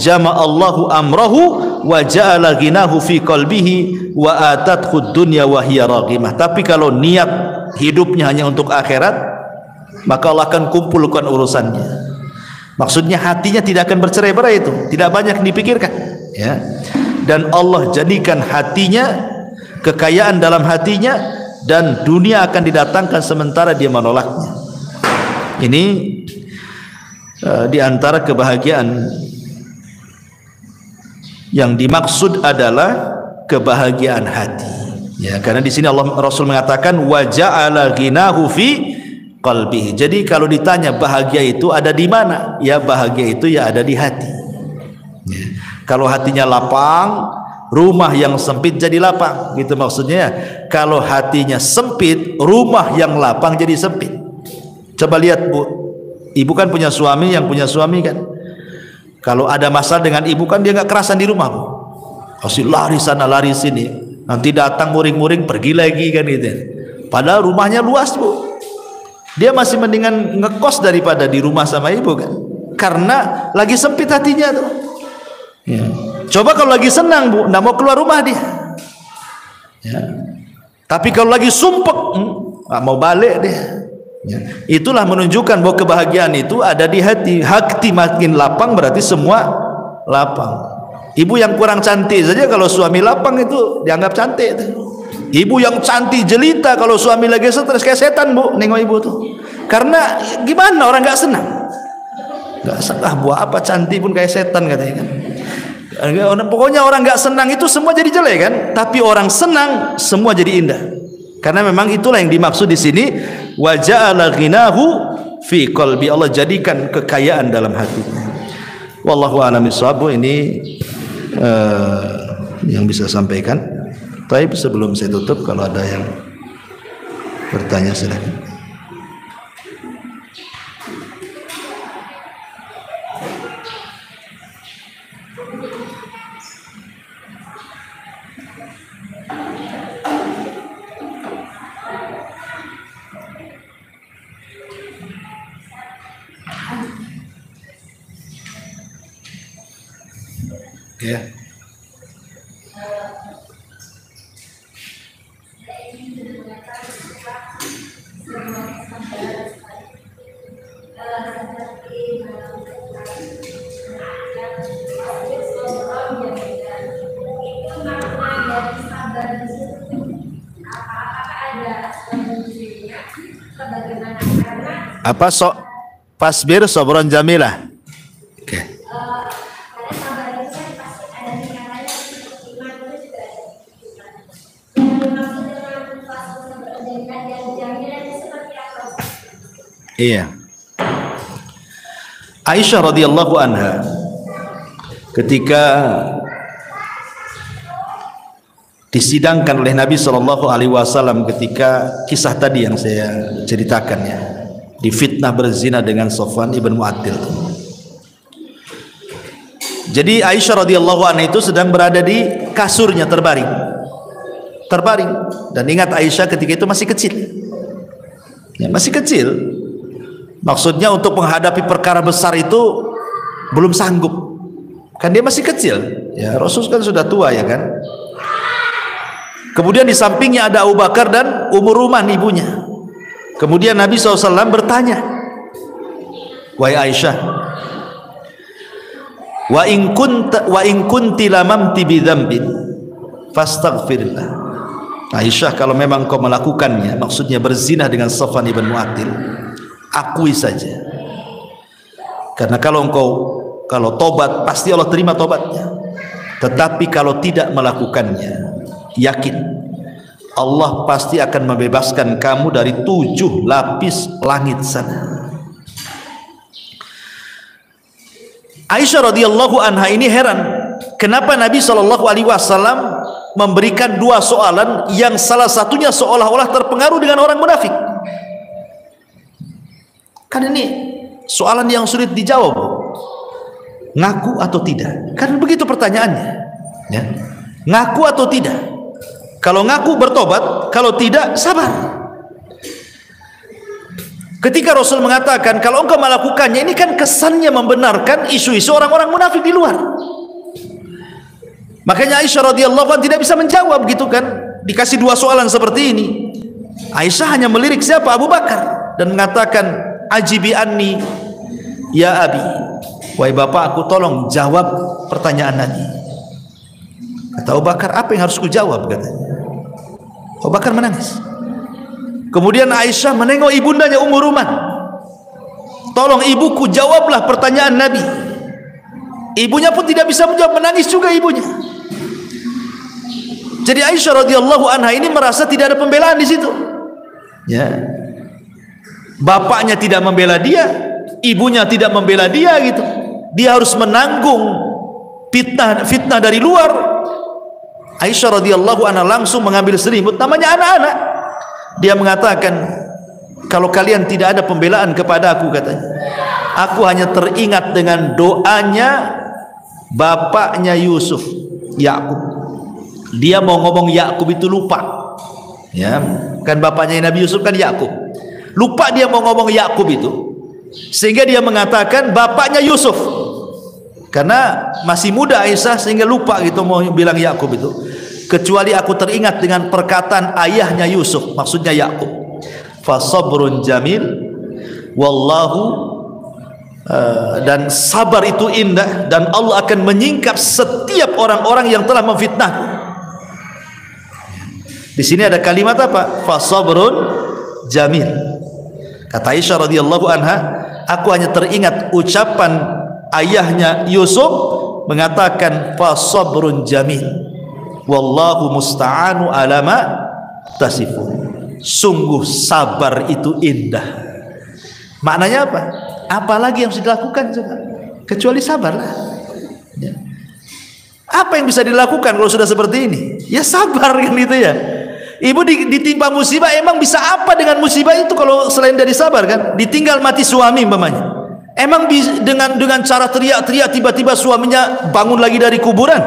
jama'allahu amrahu wa ja'ala ghinahu fi qalbihi wa atathu dunya wa hiya raghimah. Tapi kalau niat hidupnya hanya untuk akhirat, maka Allah akan kumpulkan urusannya. Maksudnya hatinya tidak akan bercerai-berai, itu tidak banyak dipikirkan, ya. Dan Allah jadikan hatinya, kekayaan dalam hatinya, dan dunia akan didatangkan sementara dia menolaknya. Ini diantara kebahagiaan yang dimaksud adalah kebahagiaan hati, ya. Karena di sini Allah Rasul mengatakan wa ja'ala ghinahu fi qalbihi. Jadi kalau ditanya bahagia itu ada di mana? Ya bahagia itu ya ada di hati, ya. Kalau hatinya lapang, rumah yang sempit jadi lapang, gitu maksudnya. Kalau hatinya sempit, rumah yang lapang jadi sempit. Coba lihat Bu, ibu kan punya suami, yang punya suami kan, kalau ada masalah dengan ibu kan dia nggak kerasan di rumah Bu, pasti lari sana lari sini, nanti datang muring-muring pergi lagi kan gitu. Padahal rumahnya luas Bu, dia masih mendingan ngekos daripada di rumah sama ibu kan, karena lagi sempit hatinya tuh, ya. Coba kalau lagi senang Bu, nggak mau keluar rumah dia, ya. Tapi kalau lagi sumpek, nggak mau balik dia, ya. Itulah menunjukkan bahwa kebahagiaan itu ada di hati. Hati makin lapang berarti semua lapang. Ibu yang kurang cantik saja kalau suami lapang itu dianggap cantik tuh. Ibu yang cantik jelita kalau suami lagi stres kayak setan Bu, nengok ibu tuh. Karena gimana, orang nggak senang, nggak senang. Buat apa cantik pun kayak setan katanya kan. Pokoknya orang nggak senang itu semua jadi jelek kan. Tapi orang senang semua jadi indah. Karena memang itulah yang dimaksud di sini, wa ja'ala ghinahu fi qalbi. Allah jadikan kekayaan dalam hatinya. Wallahu a'lam bishawab. Ini yang bisa sampaikan. Tapi sebelum saya tutup, kalau ada yang bertanya silakan. Ya. Apa sok pasbir sabron jamilah. Oke. Iya. Aisyah radhiyallahu anha ketika disidangkan oleh Nabi sallallahu alaihi wasallam, ketika kisah tadi yang saya ceritakan ya, difitnah berzina dengan Safwan ibn Mu'attil. Jadi Aisyah radhiyallahu anha itu sedang berada di kasurnya terbaring. Dan ingat Aisyah ketika itu masih kecil. Ya, masih kecil. Maksudnya untuk menghadapi perkara besar itu belum sanggup. Kan dia masih kecil. Ya, Rasul kan sudah tua ya kan. Kemudian di sampingnya ada Abu Bakar dan Ummu Ruman ibunya. Kemudian Nabi SAW bertanya, wahai Aisyah, wa in kunti lamamti bi dzambin fastaghfirillah. Aisyah, kalau memang kau melakukannya, maksudnya berzina dengan Safwan ibn Mu'attil, akui saja. Karena kalau tobat pasti Allah terima tobatnya. Tetapi kalau tidak melakukannya, yakin Allah pasti akan membebaskan kamu dari 7 lapis langit sana. Aisyah radhiyallahu anha ini heran, kenapa Nabi SAW memberikan 2 soalan yang salah satunya seolah-olah terpengaruh dengan orang munafik. Kan ini soalan yang sulit dijawab. Ngaku atau tidak? Kan begitu pertanyaannya. Ya. Ngaku atau tidak? Kalau ngaku bertobat, kalau tidak sabar. Ketika Rasul mengatakan kalau engkau melakukannya, ini kan kesannya membenarkan isu-isu orang-orang munafik di luar. Makanya Aisyah radhiyallahu anha tidak bisa menjawab gitu kan. Dikasih dua soalan seperti ini. Aisyah hanya melirik siapa? Abu Bakar, dan mengatakan, ajibi anni ya abi, wahai bapak aku, tolong jawab pertanyaan Nabi. Kata Abu Bakar, apa yang harus ku jawab? Katanya. Abu Bakar menangis. Kemudian Aisyah menengok ibundanya Ummu Ruman, tolong ibuku jawablah pertanyaan Nabi. Ibunya pun tidak bisa menjawab, menangis juga ibunya. Jadi Aisyah radhiyallahu anha ini merasa tidak ada pembelaan di situ. Ya. Bapaknya tidak membela dia, ibunya tidak membela dia gitu. Dia harus menanggung fitnah dari luar. Aisyah radhiyallahu anha langsung mengambil selimut, namanya anak-anak. Dia mengatakan, kalau kalian tidak ada pembelaan kepada aku, katanya, aku hanya teringat dengan doanya bapaknya Yusuf, Yakub. Dia mau ngomong Yakub itu lupa. Ya, kan bapaknya Nabi Yusuf kan Yakub. Lupa dia mau ngomong Yakub itu, sehingga dia mengatakan bapaknya Yusuf. Karena masih muda Aisyah sehingga lupa gitu mau bilang Yakub itu. Kecuali aku teringat dengan perkataan ayahnya Yusuf, maksudnya Yakub. Fasabrun jamil wallahu, dan sabar itu indah, dan Allah akan menyingkap setiap orang-orang yang telah memfitnahku. Di sini ada kalimat apa? Fasabrun jamil. Kata Aisyah radhiyallahu anha, aku hanya teringat ucapan ayahnya Yusuf mengatakan fasabrun jamil wallahu musta'anu ala ma tasifun. Sungguh sabar itu indah. Maknanya apa? Apalagi yang harus dilakukan coba? Kecuali sabarlah. Ya. Apa yang bisa dilakukan kalau sudah seperti ini? Ya sabar kan gitu ya. Ibu ditimpa musibah, emang bisa apa dengan musibah itu kalau selain dari sabar kan? Ditinggal mati suami umpamanya. Emang dengan cara teriak-teriak tiba-tiba suaminya bangun lagi dari kuburan?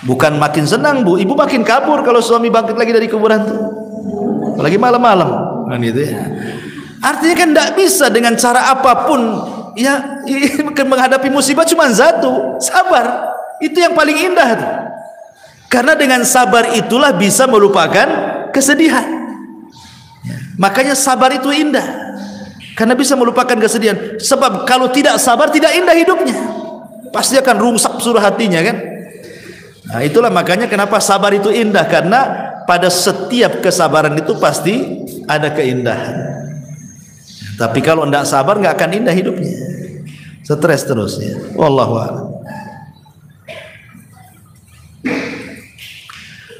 Bukan makin senang bu, ibu makin kabur kalau suami bangkit lagi dari kuburan tuh. Apalagi malam-malam kan gitu ya. Artinya kan tidak bisa dengan cara apapun ya menghadapi musibah, cuma satu, sabar. Itu yang paling indah tuh. Karena dengan sabar itulah bisa melupakan kesedihan. Makanya sabar itu indah. Karena bisa melupakan kesedihan. Sebab kalau tidak sabar tidak indah hidupnya. Pasti akan rungsak seluruh hatinya kan. Nah itulah makanya kenapa sabar itu indah. Karena pada setiap kesabaran itu pasti ada keindahan. Tapi kalau tidak sabar nggak akan indah hidupnya. Stres terus ya. Wallahu a'lam.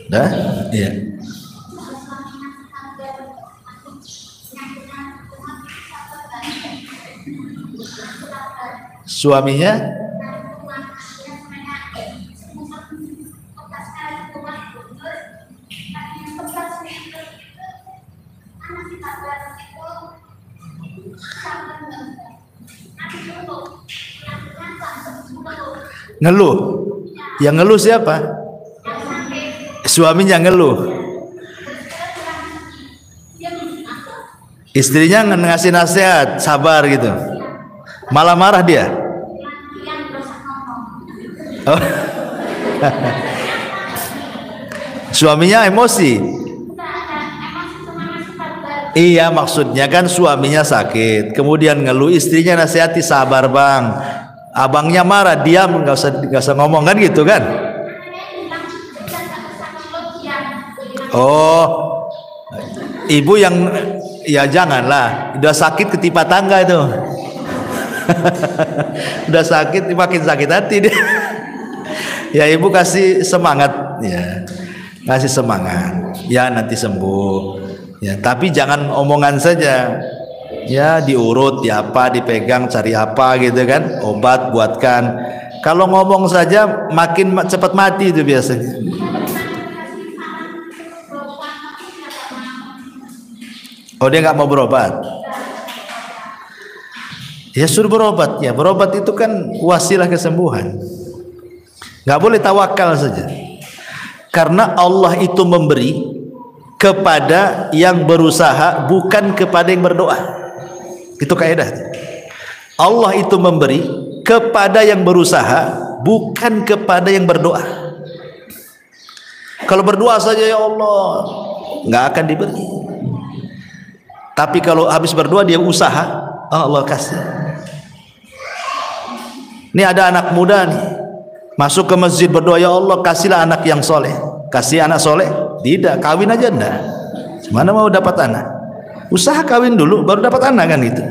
Dah? Iya. Suaminya ngeluh. Yang ngeluh siapa? Suaminya ngeluh. Istrinya ngasih nasihat, sabar gitu. Malah marah dia. Oh. Suaminya emosi. Iya, maksudnya kan suaminya sakit, kemudian ngeluh, istrinya nasihati, sabar bang. Abangnya marah, diam, nggak usah ngomong kan gitu kan? Oh, ibu yang ya janganlah, udah sakit ketipa tangga itu. Udah sakit makin sakit hati dia. Ya ibu kasih semangat ya, kasih semangat ya, nanti sembuh ya, tapi jangan omongan saja ya, diurut ya, apa dipegang, cari apa gitu kan, obat buatkan. Kalau ngomong saja makin cepat mati itu biasanya. Oh dia nggak mau berobat. Ya suruh berobat. Ya berobat itu kan wasilah kesembuhan. Nggak boleh tawakal saja. Karena Allah itu memberi kepada yang berusaha, bukan kepada yang berdoa. Itu kaidah. Allah itu memberi kepada yang berusaha, bukan kepada yang berdoa. Kalau berdoa saja ya Allah, nggak akan diberi. Tapi kalau habis berdoa dia usaha, Allah kasih. Ini ada anak muda nih, masuk ke masjid berdoa, ya Allah kasihlah anak yang soleh. Kasih anak soleh? Tidak, kawin aja enggak. Mana mau dapat anak? Usaha kawin dulu baru dapat anak kan itu.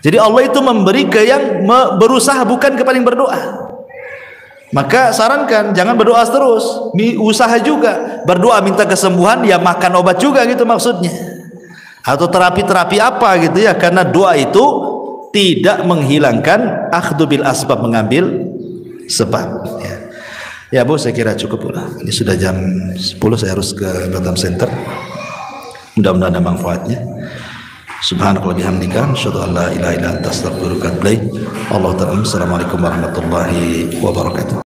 Jadi Allah itu memberi ke yang berusaha, bukan kepada yang berdoa. Maka sarankan jangan berdoa terus, usaha juga. Berdoa minta kesembuhan, ya makan obat juga gitu maksudnya. Atau terapi-terapi apa gitu ya, karena doa itu tidak menghilangkan akhdhu bil asbab, mengambil sebab ya. Ya Bu, saya kira cukup lah. Ini sudah jam 10, saya harus ke Batam Center. Mudah-mudahan ada manfaatnya. Subhanallah bihamdika, asyhadu an la ilaha illa anta, astaghfiruka wa atubu ilaik. Allahu ta'ala. Assalamualaikum warahmatullahi wabarakatuh.